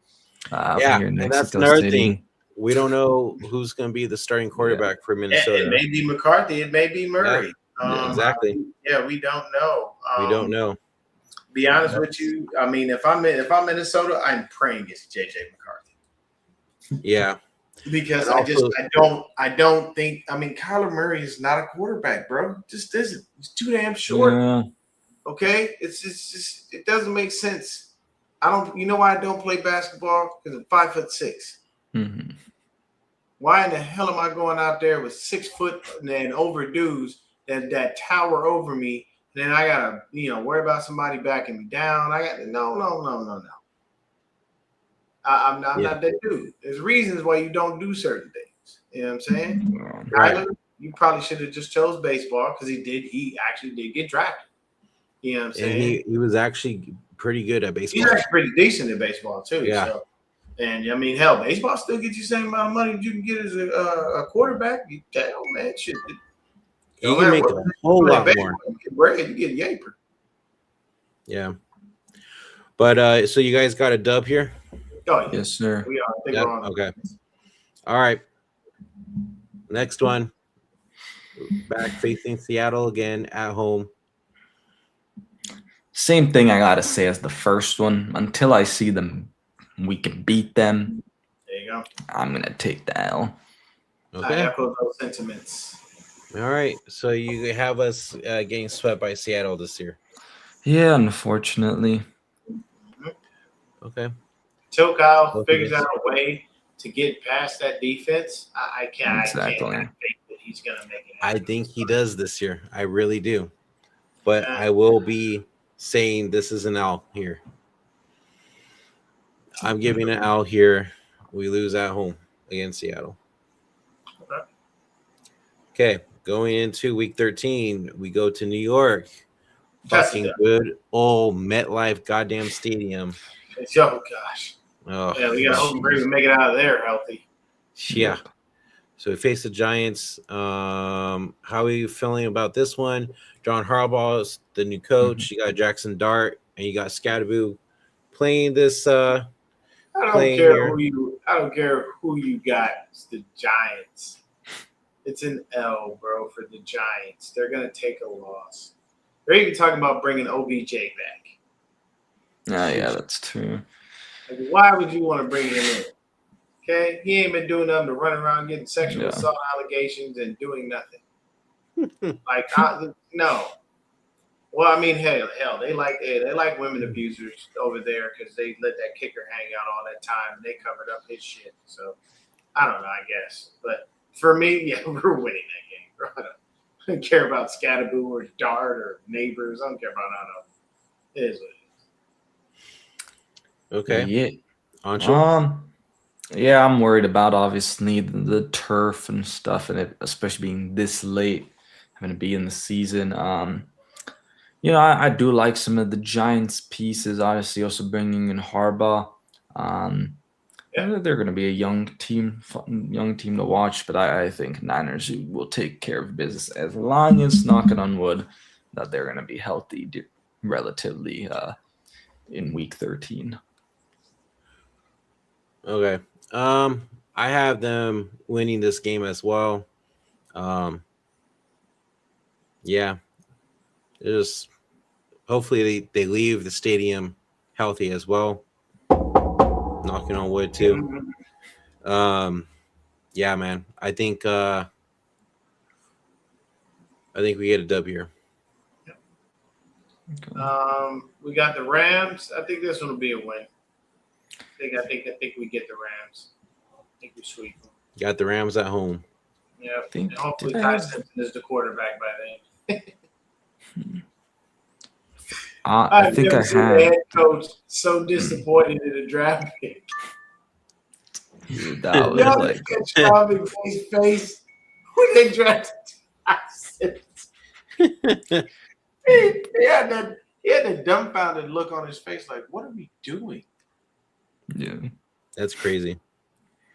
Yeah, here in and that's Mexico another City. thing. We don't know who's going to be the starting quarterback for Minnesota. It may be McCarthy. It may be Murray. Yeah, exactly. We don't know. We don't know. Be honest with you. I mean, if I'm Minnesota, I'm praying it's JJ McCarthy. Yeah. Because And I don't think. I mean, Kyler Murray is not a quarterback, bro. Just isn't. He's too damn short. Yeah. Okay, it's just it doesn't make sense. I don't. You know why I don't play basketball? Because I'm 5'6". Mm-hmm. Why in the hell am I going out there with 6 foot and over dudes that tower over me? And then I gotta worry about somebody backing me down. I got no. I'm not that dude. There's reasons why you don't do certain things. You know what I'm saying? Right. Tyler, you probably should have just chose baseball because he actually did get drafted. You know what I'm saying? And he was actually pretty good at baseball. He's actually pretty decent at baseball too. Yeah. So, and I mean, hell, baseball still gets you the same amount of money you can get as a quarterback. You tell man, shit. You can make a whole lot more. You get bread, you get yaper. Yeah. But so you guys got a dub here? Oh, yeah. Yes, sir. We are. I think Yep. we're on. Okay. All right. Next one. Back facing Seattle again at home. Same thing I gotta say as the first one. Until I see them, we can beat them. There you go. I'm gonna take the L. I Okay. echo those sentiments. All right. So you have us getting swept by Seattle this year. Yeah, unfortunately. Okay. Till Kyle Okay. figures out a way to get past that defense, I can't. Exactly. I can't think that he's gonna make it. I happen. think he does this year. I really do. But Yeah. I will be saying this is an L here. I'm giving an L here. We lose at home against Seattle. Okay. Going into week 13, we go to New York. Fucking Jessica. good old MetLife goddamn stadium. Oh gosh. Oh, Yeah, we gotta hope Brady make it out of there healthy. yeah. So we face the Giants. How are you feeling about this one? John Harbaugh is the new coach. You got Jackson Dart and you got Scadaboo playing this. I don't Playing care here. I don't care who you got. It's the Giants. It's an L, bro, for the Giants. They're gonna take a loss. They're even talking about bringing OBJ back. Oh, yeah, that's true. Like, why would you want to bring him in? Okay, he ain't been doing nothing to run around getting sexual Yeah. assault allegations and doing nothing. Like, no. Well, I mean, hell, they like women abusers over there because they let that kicker hang out all that time and they covered up his shit. So I don't know, I guess. But for me, yeah, we're winning that game, bro. I don't care about Scadaboo or Dart or Neighbors. I don't care about none of them. It is what it is. Okay. Yeah. Ancho? Yeah, I'm worried about obviously the turf and stuff, and it, especially being this late, having to be in the season. I do like some of the Giants pieces. Obviously, also bringing in Harbaugh. They're going to be a young team to watch, but I think Niners will take care of business as long as, knocking on wood, that they're going to be healthy relatively in week 13. Okay. I have them winning this game as well. Yeah. Just hopefully they leave the stadium healthy as well. Knocking on wood too. Yeah, man. I think we get a dub here. We got the Rams. I think this one will be a win. I think we get the Rams. I think we sweep them. Got the Rams at home. Yeah. Think And hopefully the Ty Rams- Simpson is the quarterback by then. I think never I seen the have. head coach so disappointed in a draft pick. Dude, that was Y'all like, look at Sean McVay's face when they drafted Ty Simpson. He had that dumbfounded look on his face, like, what are we doing? yeah, That's crazy.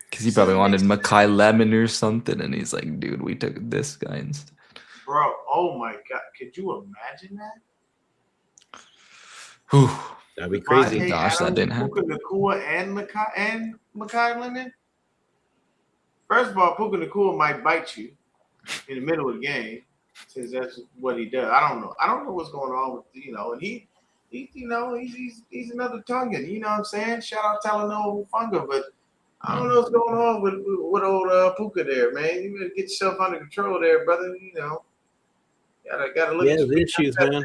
because he probably wanted Makai Lemon or something, and he's like, dude, we took this guy instead. Bro, oh my God. Could you imagine that? Whew. That'd be crazy. Devontae Gosh, that Adams, didn't happen. Puka Nacua and Makai Lemon? First of all, Puka Nacua might bite you in the middle of the game since that's what he does. I don't know. I don't know what's going on with, and he's another Tongan, you know what I'm saying? Shout out Talanoa Funga, but I don't know what's going on with old Puka there, man. You better get yourself under control there, brother. Gotta look Yeah, at the issues, man.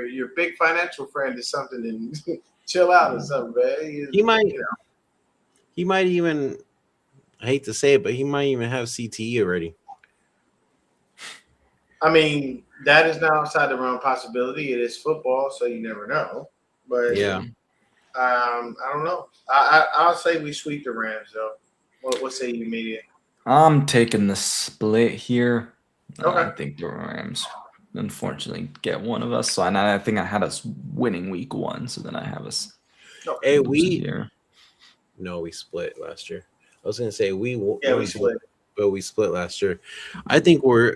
your big financial friend is something and chill out or something, man. He might. You know, He might even. I hate to say it, but he might even have CTE already. I mean, that is not outside the realm of possibility. It is football, so you never know. But Yeah. I don't know. I'll say we sweep the Rams though. What say you, media? I'm taking the split here. Okay. I think the Rams, unfortunately, get one of us. So I think I had us winning week 1. So then I have us. Hey, losing here. No, we split last year. I was gonna say we split. but we split last year. I think we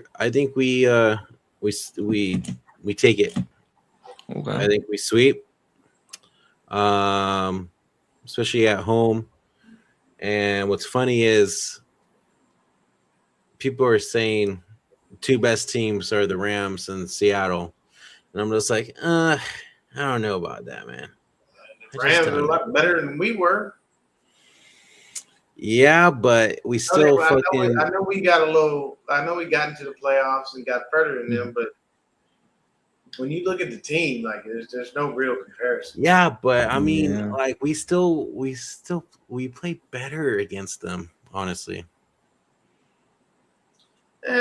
take it. Okay. I think we sweep. Especially at home. And what's funny is people are saying 2 best teams are the Rams and Seattle. And I'm just like, I don't know about that, man. The Rams are a lot better than we were. Yeah, but we still I fucking. know we got a little. I know we got into the playoffs and got further than them, but when you look at the team, like there's no real comparison. Yeah, but I mean, Yeah. like we play better against them, honestly.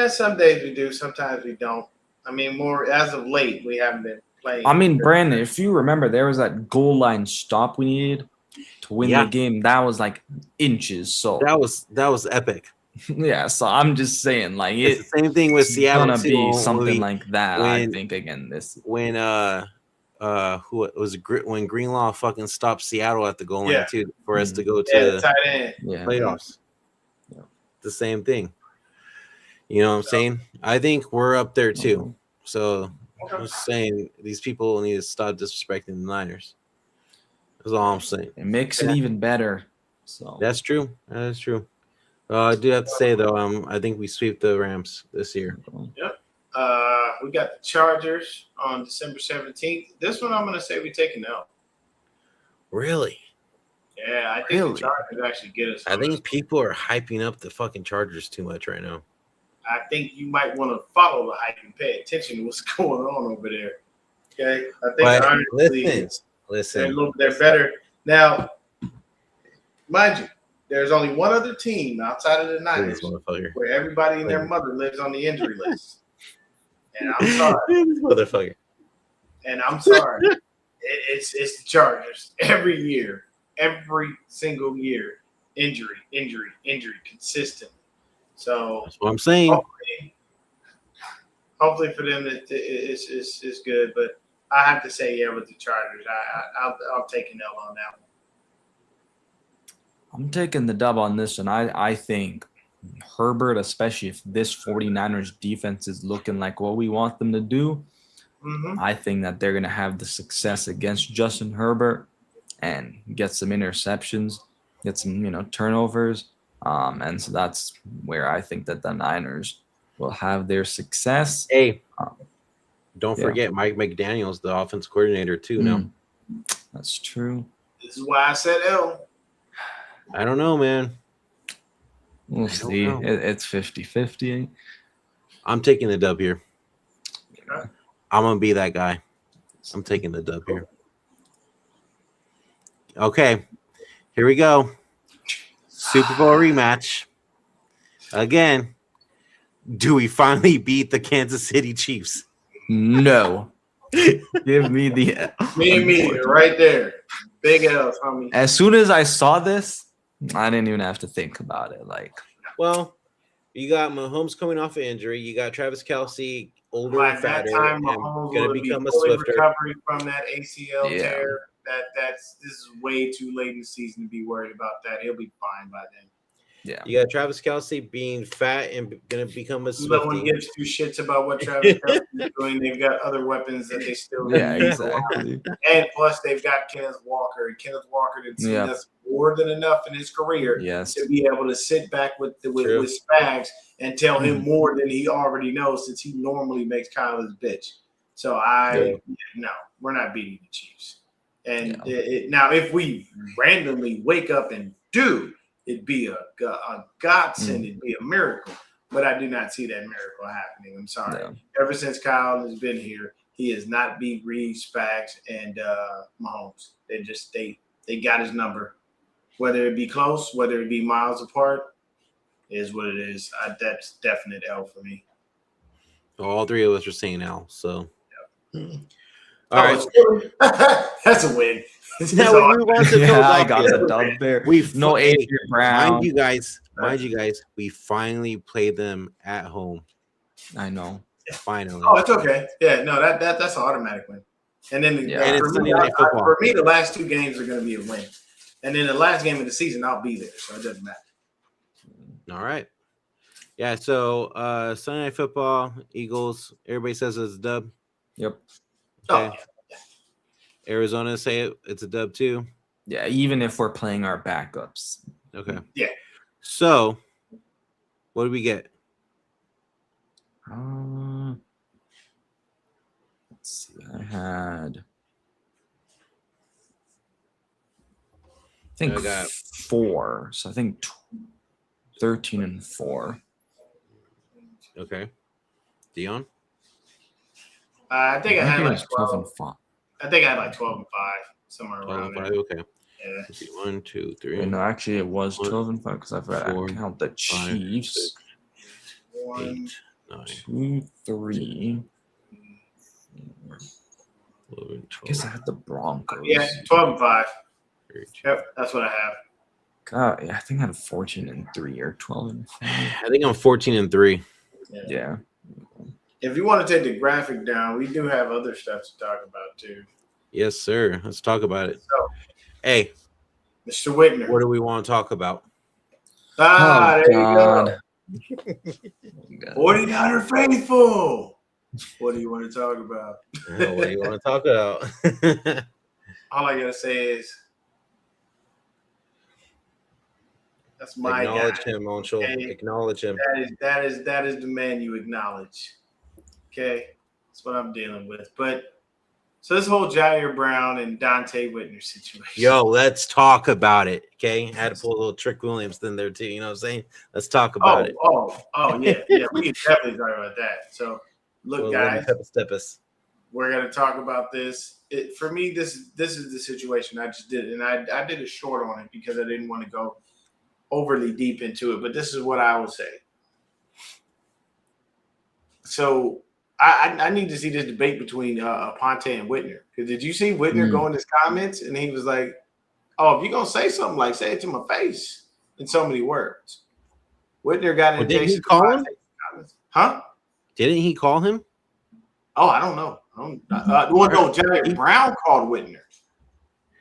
Some days we do, sometimes we don't. I mean, more as of late, we haven't been playing. I mean, Brandon, if you remember, there was that goal line stop we needed to win Yeah. the game. That was like inches. So That was epic. yeah. So I'm just saying, like It's it's the same thing with Seattle gonna too. be when something we- like that. I when- think again this. when who it was when Greenlaw fucking stopped Seattle at the goal line Yeah. too for us to go to Yeah, the the tight end. Yeah. playoffs. Yeah. The same thing. You know what I'm saying? I think we're up there too. So I'm Okay. just saying these people need to stop disrespecting the Niners. That's all I'm saying. It makes it even better. So That's true. That is true. I do have to say though, I think we sweep the Rams this year. We got the Chargers on December 17th. This one I'm gonna say we take an L. Really? Yeah, I think Really? the Chargers actually get us. I think people are hyping up the fucking Chargers too much right now. I think you might want to follow the hype and pay attention to what's going on over there. Okay, I think But honestly, listen. they're better now. Mind you, there's only one other team outside of the This Niners motherfucker. where everybody and their mother lives on the injury list. And I'm sorry. This motherfucker. And I'm sorry. It's the Chargers every year, every single year. Injury, consistent. So That's what I'm saying. hopefully for them it's good. But I have to say, yeah, with the Chargers, I'll take an L on that one. I'm taking the dub on this one. I think Herbert, especially if this 49ers defense is looking like what we want them to do, Mm-hmm. I think that they're going to have the success against Justin Herbert and get some interceptions, get some, turnovers. And so that's where I think that the Niners will have their success. Hey, don't Yeah. forget Mike McDaniel's the offense coordinator too now. That's true. This is why I said L. I don't know, man. We'll don't see. know. It's 50-50. I'm taking the dub here. Okay. I'm gonna be that guy. I'm taking the dub here. Okay, here we go. Super Bowl rematch. Again, do we finally beat the Kansas City Chiefs? No. Give me the Me and me right there. Big L's, homie. As soon as I saw this, I didn't even have to think about it. Like, Well, you got Mahomes coming off an injury. You got Travis Kelce, older By and that fatter, time, and Mahomes gonna will be become a fully swifter. recovery from that ACL Yeah. tear. This is way too late in the season to be worried about that. He'll be fine by then. yeah. You got Travis Kelce being fat and gonna become a No one Swiftie. gives two shits about what Travis Kelce is doing. They've got other weapons that they still Yeah, need. exactly. And plus, they've got Kenneth Walker. And Kenneth Walker has seen Yeah. us more than enough in his career Yes. to be able to sit back with True. Spags and tell him more than he already knows, since he normally makes Kyle his bitch. So no, we're not beating the Chiefs. And now, if we randomly wake up and do, it'd be a godsend. It'd be a miracle. But I do not see that miracle happening. I'm sorry. No. Ever since Kyle has been here, He has not beat Reed, Spags, and Mahomes. They got his number. Whether it be close, whether it be miles apart, is what it is. That's definite L for me. All three of us are saying L. So, All right, that's a win. Now we move on to Yeah, I got Philadelphia. the dub there. We No hey, Adrian Brown. mind you guys, we finally played them at home. I know. Finally. Oh, it's okay. Yeah, no, that's an automatic win. And then And it's Sunday Night Football. for me, the last two games are going to be a win. And then the last game of the season, I'll be there, so it doesn't matter. All right. Yeah, so Sunday Night Football, Eagles, everybody says it's a dub. Yep. Okay. Arizona say it's a dub too. Yeah, even if we're playing our backups. Okay. Yeah. So, what do we get? Let's see. I think I got 4. So I think 13-4. Okay. Dion? I think I had it like was 12. 12-5. I think I had like 12 and 5, somewhere 12 around and there. 5. Okay. Yeah. Let's see. 1, 2, 3. Wait, no, actually, it was 1, 12-5 because I forgot four, to count the 5, Chiefs. 1, 8, 9, 2, 3. 11, I 12, guess I had the Broncos. yeah, 12 and 5. 13. Yep, that's what I have. God, yeah, I think I had 14-3 or 12-5. I think I'm 14 and 3. Yeah. If you want to take the graphic down, we do have other stuff to talk about too. Yes, sir. Let's talk about it. So, Hey, Mr. Whitner. what do we want to talk about? There God. you go. 49er faithful. What do you want to talk about? What do you want to talk about? All I gotta say is that's my Acknowledge guy. him, Monchel. Okay. Acknowledge him. That is the man you acknowledge. Okay, that's what I'm dealing with. But so this whole Jair Brown and Dante Whitner situation. Yo, let's talk about it. Okay. I had to pull a little Trick Williams in there too. You know what I'm saying? Let's talk about it. Oh, yeah. We can definitely talk about that. So look, guys, Step us. we're gonna talk about this. For me, this is the situation I just did, and I did a short on it because I didn't want to go overly deep into it. But this is what I will say. So I need to see this debate between Ponte and Whitner. Because did you see Whitner go in his comments and he was like, "Oh, if you're gonna say something, like say it to my face in so many words." Whitner got in Didn't he Jason call him? Ponte's comments. Huh? Didn't he call him? Oh, I don't know. No, Jair Brown called Whitner.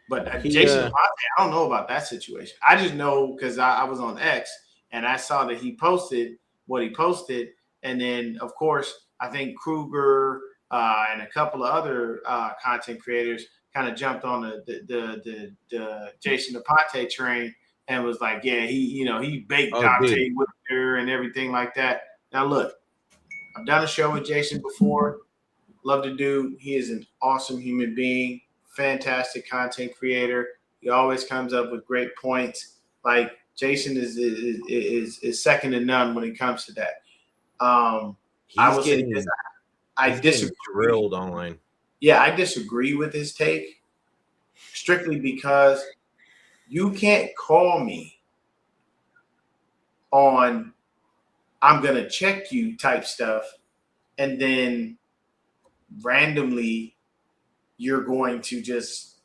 But Jason Ponte, I don't know about that situation. I just know because I was on X and I saw that he posted what he posted. And then, of course, I think Kruger and a couple of other content creators kind of jumped on the Jason Ponte train and was like, yeah, he baked Dante Whitner and everything like that. Now, look, I've done a show with Jason before. Love the dude. He is an awesome human being, fantastic content creator. He always comes up with great points. Like Jason is second to none when it comes to that. I will say this. I disagree. Drilled online. Yeah, I disagree with his take strictly because you can't call me on I'm going to check you type stuff and then randomly you're going to just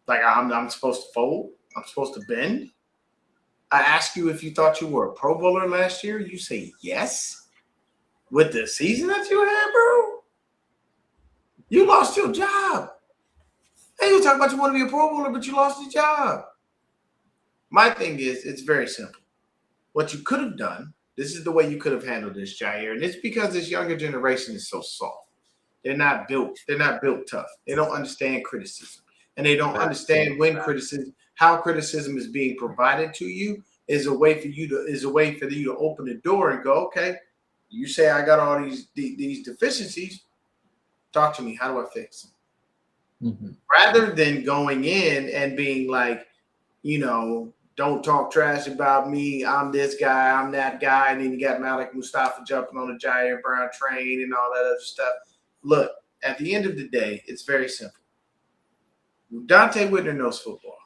like I'm supposed to fold. I'm supposed to bend. I asked you if you thought you were a Pro Bowler last year. You say yes. With the season that you had, bro, you lost your job. Hey, you talk about you want to be a Pro Bowler, but you lost your job. My thing is, it's very simple. What you could have done, this is the way you could have handled this, Jair, and it's because this younger generation is so soft. They're not built tough. They don't understand criticism, and they don't understand when how criticism is being provided to you is a way for you to open the door and go, okay. You say I got all these deficiencies. Talk to me. How do I fix them? Mm-hmm. Rather than going in and being like, don't talk trash about me. I'm this guy. I'm that guy. And then you got Malik Mustafa jumping on the Jair Brown train and all that other stuff. Look, at the end of the day, it's very simple. Dante Whitner knows football.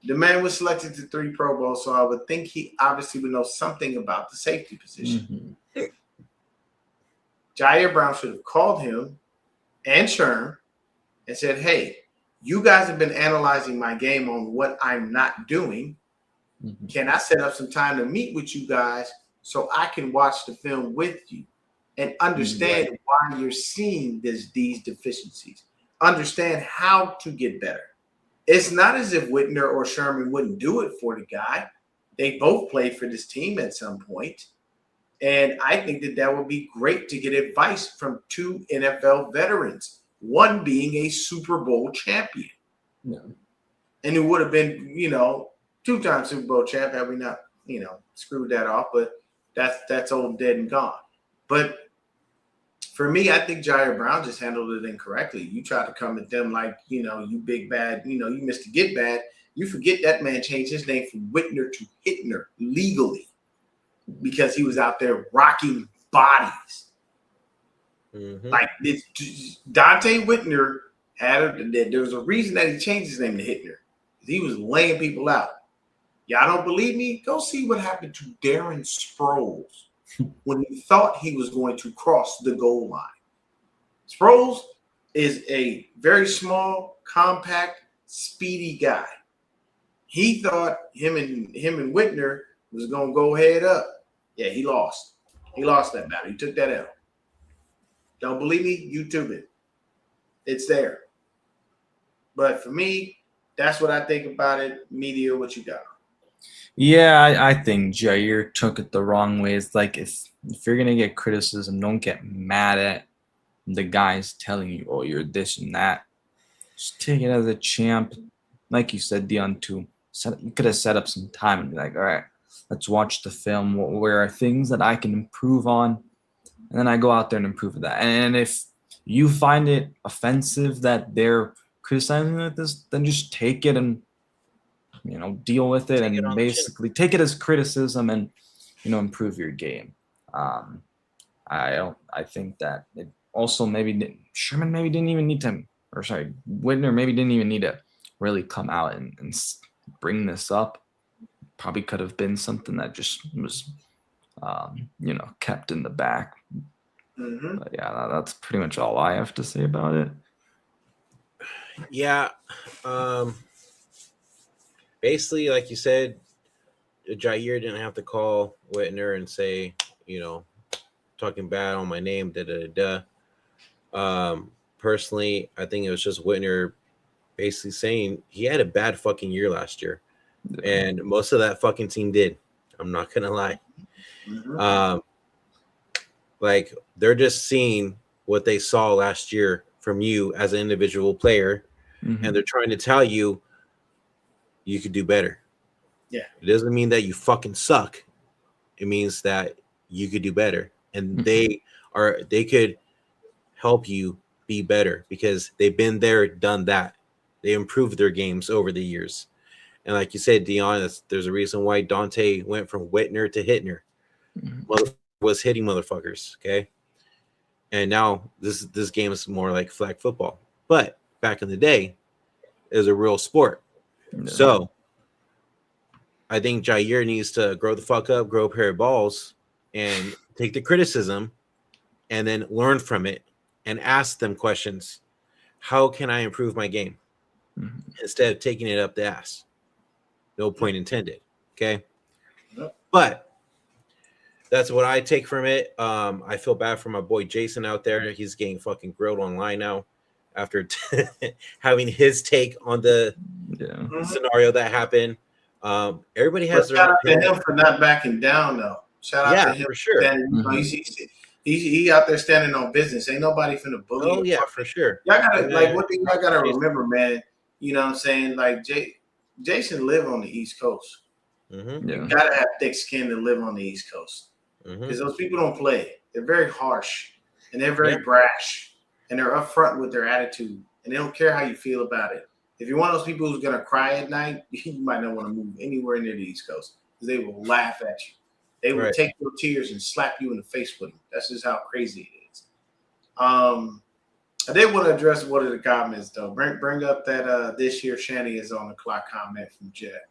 The man was selected to 3 Pro Bowls, so I would think he obviously would know something about the safety position. Jair Brown should have called him and Sherm and said, hey, you guys have been analyzing my game on what I'm not doing. Can I set up some time to meet with you guys so I can watch the film with you and understand why you're seeing these deficiencies? Understand how to get better. It's not as if Whitner or Sherman wouldn't do it for the guy. They both played for this team at some point. And I think that would be great to get advice from 2 NFL veterans, one being a Super Bowl champion. Yeah. And it would have been, 2-time Super Bowl champ had we not, screwed that off. But that's old, dead, and gone. But for me, I think Jair Brown just handled it incorrectly. You try to come at them like, you big bad, you Mr. Get Bad. You forget that man changed his name from Whitner to Hittner legally because he was out there rocking bodies. Like this, Dante Whitner there was a reason that he changed his name to Hittner. He was laying people out. Y'all don't believe me? Go see what happened to Darren Sproles when he thought he was going to cross the goal line. Sproles is a very small, compact, speedy guy. He thought him and Whitner was going to go head up. Yeah, he lost. He lost that battle. He took that L. Don't believe me? YouTube it. It's there. But for me, that's what I think about it. Media, what you got? Yeah, I think Jair took it the wrong way. It's like if you're gonna get criticism, don't get mad at the guys telling you, "Oh, you're this and that." Just take it as a champ, like you said, Dion. You could have set up some time and be like, "All right, let's watch the film. Where are things that I can improve on?" And then I go out there and improve that. And if you find it offensive that they're criticizing like this, then just take it and deal with it and basically take it as criticism and improve your game. I think that it also Sherman maybe didn't even need to, or sorry, Whitner maybe didn't even need to really come out and bring this up. Probably could have been something that just was kept in the back. But yeah, that's pretty much all I have to say about it. Yeah. Basically, like you said, Jair didn't have to call Whitner and say, talking bad on my name, personally, I think it was just Whitner basically saying he had a bad fucking year last year. And most of that fucking team did. I'm not going to lie. Like, they're just seeing what they saw last year from you as an individual player, and they're trying to tell you you could do better. Yeah. It doesn't mean that you fucking suck. It means that you could do better. And they could help you be better because they've been there, done that. They improved their games over the years. And like you said, Dion, there's a reason why Dante went from Whitner to Hittner. Was hitting motherfuckers, okay? And now this game is more like flag football. But back in the day, it was a real sport. No. So I think Jair needs to grow the fuck up, grow a pair of balls, and take the criticism and then learn from it and ask them questions. How can I improve my game? Instead of taking it up the ass. No point intended. Okay. But that's what I take from it. I feel bad for my boy Jason out there. He's getting fucking grilled online now after having his take on the scenario that happened. Everybody has their shout out to him for not backing down, though. Shout out to him for sure. He out there standing on business. Ain't nobody finna bully. Oh yeah, for sure. Y'all gotta one thing y'all gotta remember, man. You know what I'm saying? Like Jason live on the East Coast. You gotta have thick skin to live on the East Coast because those people don't play. They're very harsh and they're very brash and they're upfront with their attitude and they don't care how you feel about it. If you're one of those people who's gonna cry at night, you might not want to move anywhere near the East Coast because they will laugh at you. They will take your tears and slap you in the face with them. That's just how crazy it is. I did want to address one of the comments though. Bring up that this year Shanny is on the clock comment from Jet.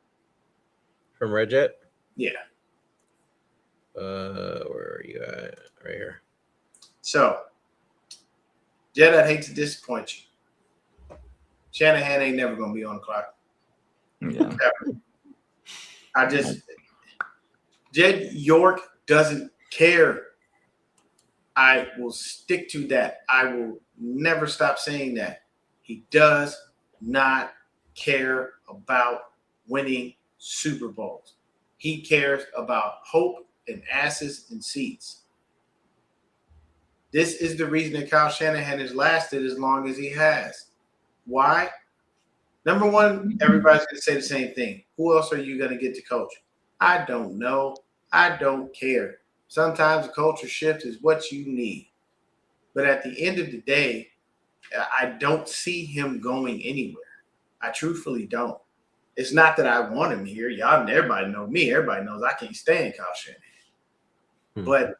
From Red Jet? Yeah. Where are you at? Right here. So, Jet, I'd hate to disappoint you. Shanahan ain't never gonna be on the clock. Yeah. Jed York doesn't care. I will stick to that. I will never stop saying that. He does not care about winning Super Bowls. He cares about hope and asses and seats. This is the reason that Kyle Shanahan has lasted as long as he has. Why? Number one, everybody's going to say the same thing. Who else are you going to get to coach? I don't know. I don't care. Sometimes a culture shift is what you need. But at the end of the day, I don't see him going anywhere. I truthfully don't. It's not that I want him here. Y'all, everybody know me. Everybody knows I can't stand Kyle Shanahan. But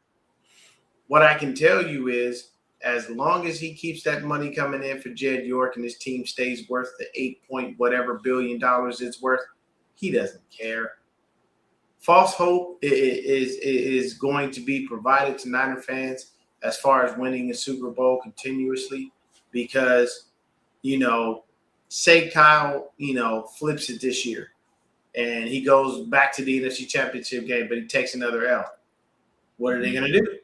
what I can tell you is, as long as he keeps that money coming in for Jed York and his team stays worth the $8 whatever billion it's worth, he doesn't care. False hope is going to be provided to Niner fans as far as winning a Super Bowl continuously because, say Kyle, flips it this year and he goes back to the NFC Championship game, but he takes another L. What are they going to do?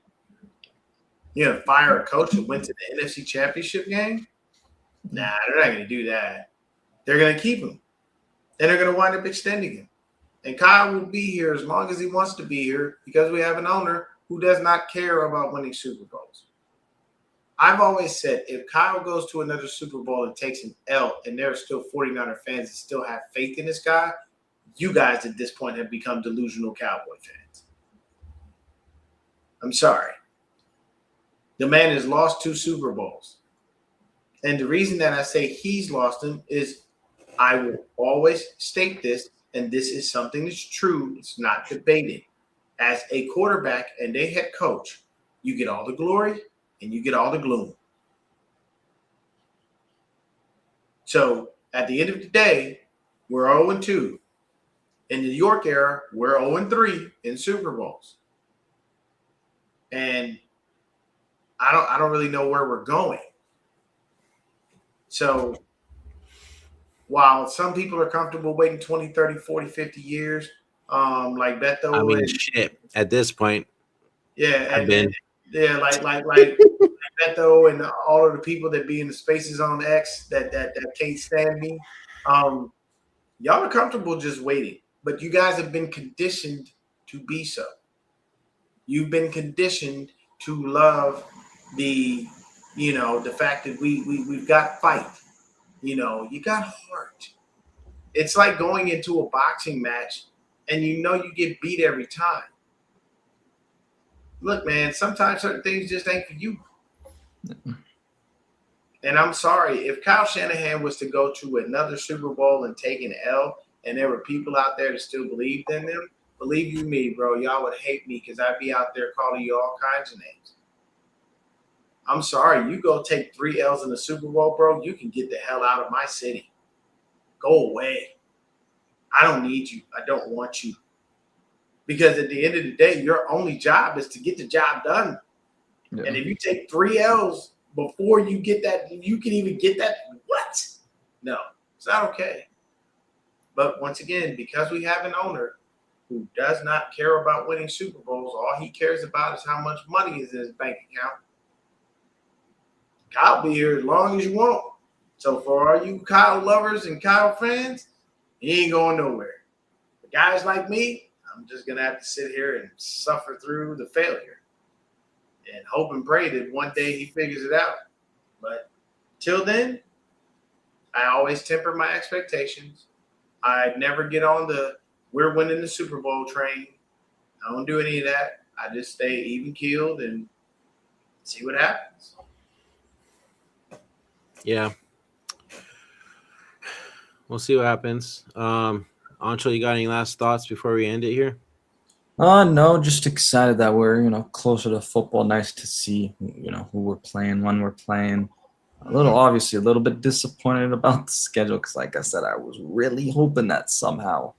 Fire a coach that went to the NFC Championship game? Nah, they're not going to do that. They're going to keep him. And they're going to wind up extending him. And Kyle will be here as long as he wants to be here because we have an owner who does not care about winning Super Bowls. I've always said if Kyle goes to another Super Bowl and takes an L and there are still 49er fans that still have faith in this guy, you guys at this point have become delusional Cowboy fans. I'm sorry. The man has lost 2 Super Bowls. And the reason that I say he's lost them is I will always state this, and this is something that's true. It's not debated. As a quarterback and a head coach, you get all the glory and you get all the gloom. So at the end of the day, we're 0-2. In the York era, we're 0-3 in Super Bowls. And I don't really know where we're going. So while some people are comfortable waiting 20, 30, 40, 50 years, like Beto. I mean, shit, at this point. Yeah. I've been. Yeah, like Beto and all of the people that be in the spaces on X that can't stand me. Y'all are comfortable just waiting. But you guys have been conditioned to be so. You've been conditioned to love the fact that we've got fight. You got heart. It's like going into a boxing match and you get beat every time. Look, man, sometimes certain things just ain't for you. And I'm sorry, if Kyle Shanahan was to go to another Super Bowl and take an L and there were people out there that still believed in him, believe you me, bro, y'all would hate me because I'd be out there calling you all kinds of names. I'm sorry, you go take 3 L's in the Super Bowl, bro, you can get the hell out of my city. Go away. I don't need you. I don't want you. Because at the end of the day, your only job is to get the job done. Yeah. And if you take 3 L's before you get that, you can even get that, what? No, it's not okay. But once again, because we have an owner who does not care about winning Super Bowls, all he cares about is how much money is in his bank account. Kyle be here as long as you want. So for all you Kyle lovers and Kyle fans, he ain't going nowhere. But guys like me, I'm just going to have to sit here and suffer through the failure and hope and pray that one day he figures it out. But till then, I always temper my expectations. I never get on the we're winning the Super Bowl train. I don't do any of that. I just stay even-keeled and see what happens. Yeah. We'll see what happens. Ancho, you got any last thoughts before we end it here? No, just excited that we're, closer to football. Nice to see, who we're playing, when we're playing. obviously a little bit disappointed about the schedule because, like I said, I was really hoping that somehow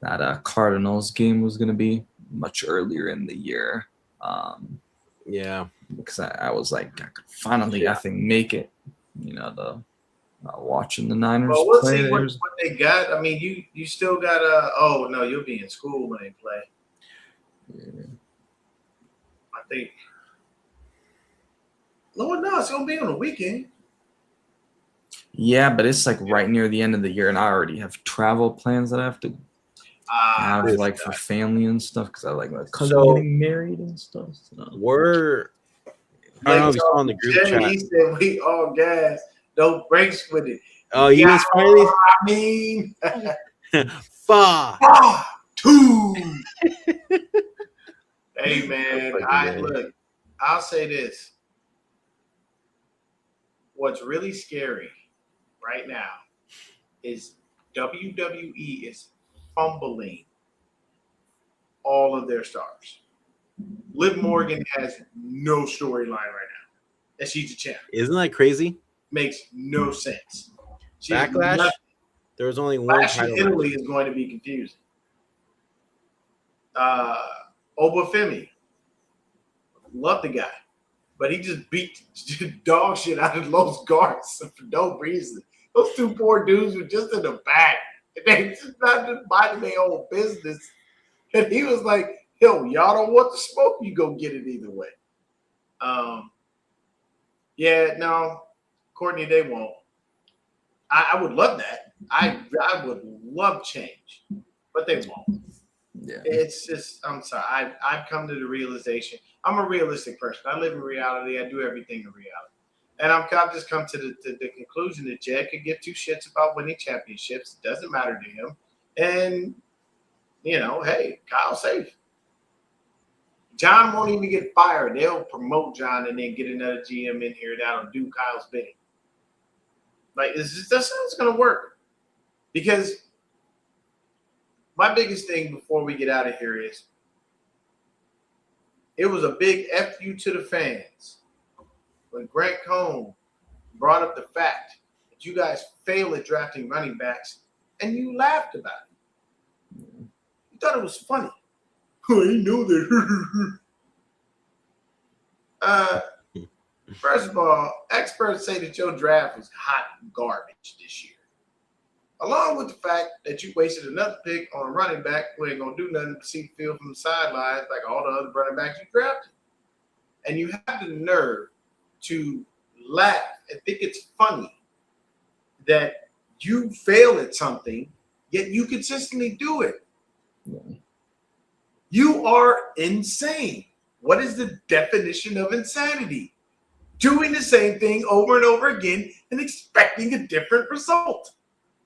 that Cardinals game was going to be much earlier in the year. Yeah. Because I was like, I could finally, I think, make it. The watching the Niners Well, we'll play. see what they got. I mean, you still got oh no, you'll be in school when they play. Yeah. I think. Lord, no, it's gonna be on the weekend. Yeah, but it's like right near the end of the year, and I already have travel plans that I have to have like for family and stuff because I like my cousin getting married and stuff. So. We're I don't know if you saw in the group chat. He said we all gas, no breaks with it. Oh, he was finally. I mean, 5, 2. Hey man, look. I'll say this. What's really scary right now is WWE is fumbling all of their stars. Liv Morgan has no storyline right now, and she's a champ. Isn't that crazy? Makes no sense. Backlash. There was only one title. Italy is going to be confusing. Obafemi, love the guy, but he just beat dog shit out of Los Garza for no reason. Those two poor dudes were just in the back. They just not just minding their own business. And he was like, yo, y'all don't want the smoke, you go get it either way. Yeah, no, Courtney, they won't. I would love that. I would love change, but they won't. Yeah. It's just, I'm sorry. I've come to the realization. I'm a realistic person. I live in reality. I do everything in reality. And I've just come to the conclusion that Jed could give two shits about winning championships. It doesn't matter to him. And, hey, Kyle's safe. John won't even get fired. They'll promote John and then get another GM in here that'll do Kyle's bidding. Like, that's how it's going to work. Because my biggest thing before we get out of here is it was a big F you to the fans when Grant Cohn brought up the fact that you guys fail at drafting running backs and you laughed about it. You thought it was funny. I know that. First of all, experts say that your draft was hot garbage this year. Along with the fact that you wasted another pick on a running back who ain't going to do nothing but see the field from the sidelines like all the other running backs you drafted. And you have the nerve to laugh and think it's funny that you fail at something, yet you consistently do it. Yeah. You are insane. What is the definition of insanity? Doing the same thing over and over again and expecting a different result.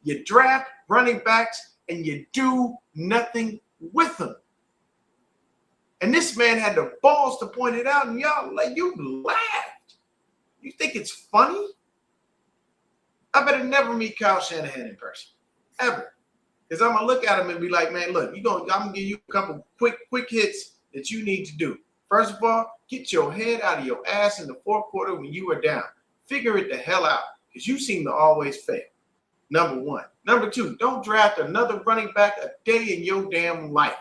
You draft running backs and you do nothing with them. And this man had the balls to point it out, and y'all, like, you laughed. You think it's funny? I better never meet Kyle Shanahan in person, ever. Because I'm going to look at him and be like, man, look, I'm going to give you a couple quick hits that you need to do. First of all, get your head out of your ass in the fourth quarter when you are down. Figure it the hell out, because you seem to always fail. Number one. Number two, don't draft another running back a day in your damn life.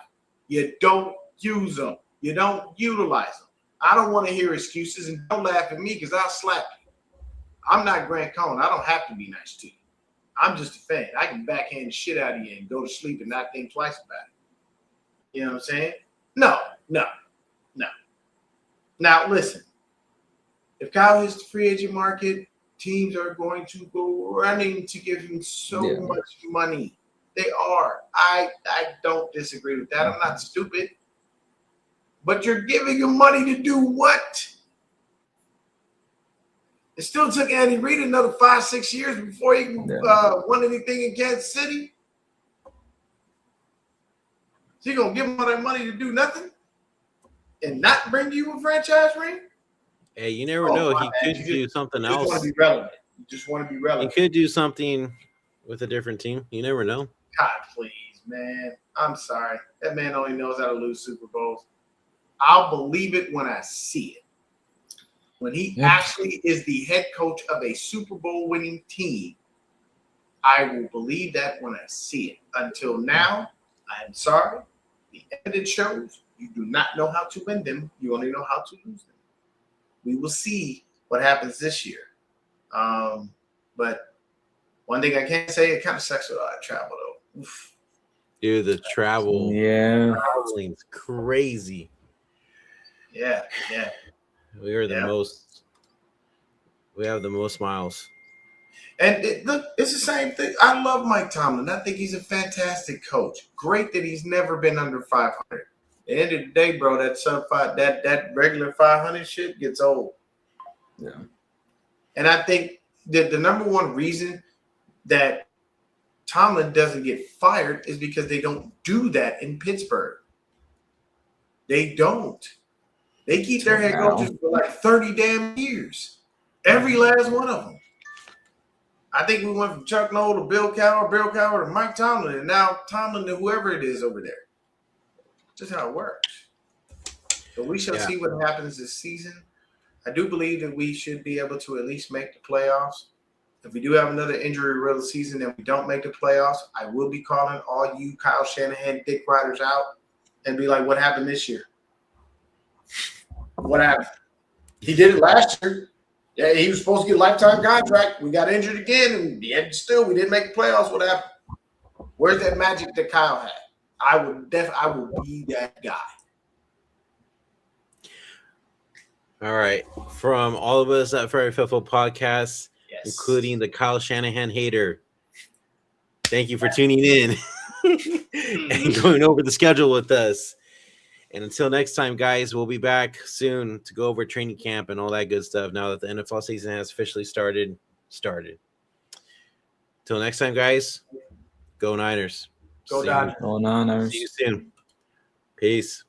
You don't use them. You don't utilize them. I don't want to hear excuses, and don't laugh at me because I'll slap you. I'm not Grant Cohn. I don't have to be nice to you. I'm just a fan. I can backhand the shit out of you and go to sleep and not think twice about it. You know what I'm saying? No. Now, listen. If Kyle hits the free agent market, teams are going to go running to give him so much money. They are. I don't disagree with that. I'm not stupid. But you're giving him money to do what? It still took Andy Reid another 5-6 years before he won anything in Kansas City. So you're going to give him all that money to do nothing and not bring you a franchise ring? Hey, you never know. He could do something else. You just want to be relevant. You just want to be relevant. He could do something with a different team. You never know. God, please, man. I'm sorry. That man only knows how to lose Super Bowls. I'll believe it when I see it. when he Yeah. actually is the head coach of a Super Bowl winning team, I will believe that when I see it. Until now, I'm sorry. The evidence shows you do not know how to win them. You only know how to lose them. We will see what happens this year. But one thing I can say, it kind of sucks with all that travel, though. Oof. Dude, the traveling's crazy. Yeah. We are the Yeah. most. We have the most miles. And look, it's the same thing. I love Mike Tomlin. I think he's a fantastic coach. Great that he's never been under 500. At the end of the day, bro, that sub 5, that regular 500 shit gets old. Yeah. And I think that the number one reason that Tomlin doesn't get fired is because they don't do that in Pittsburgh. They don't. They keep their head coaches for like 30 damn years. Every last one of them. I think we went from Chuck Noll to Bill Cowher to Mike Tomlin, and now Tomlin to whoever it is over there. Just how it works. So we shall see what happens this season. I do believe that we should be able to at least make the playoffs. If we do have another injury-riddled season and we don't make the playoffs, I will be calling all you Kyle Shanahan dick riders out and be like, what happened this year? What happened? He did it last year. Yeah, he was supposed to get a lifetime contract. We got injured again, and yet still we didn't make the playoffs. What happened? Where's that magic that Kyle had? I would be that guy. All right. From all of us at Fairy Football Podcast, Yes. including the Kyle Shanahan hater, thank you for tuning in and going over the schedule with us. And until next time, guys, we'll be back soon to go over training camp and all that good stuff now that the NFL season has officially started. Till next time, guys, go Niners. Go Dodgers. Going on. See you soon. Peace.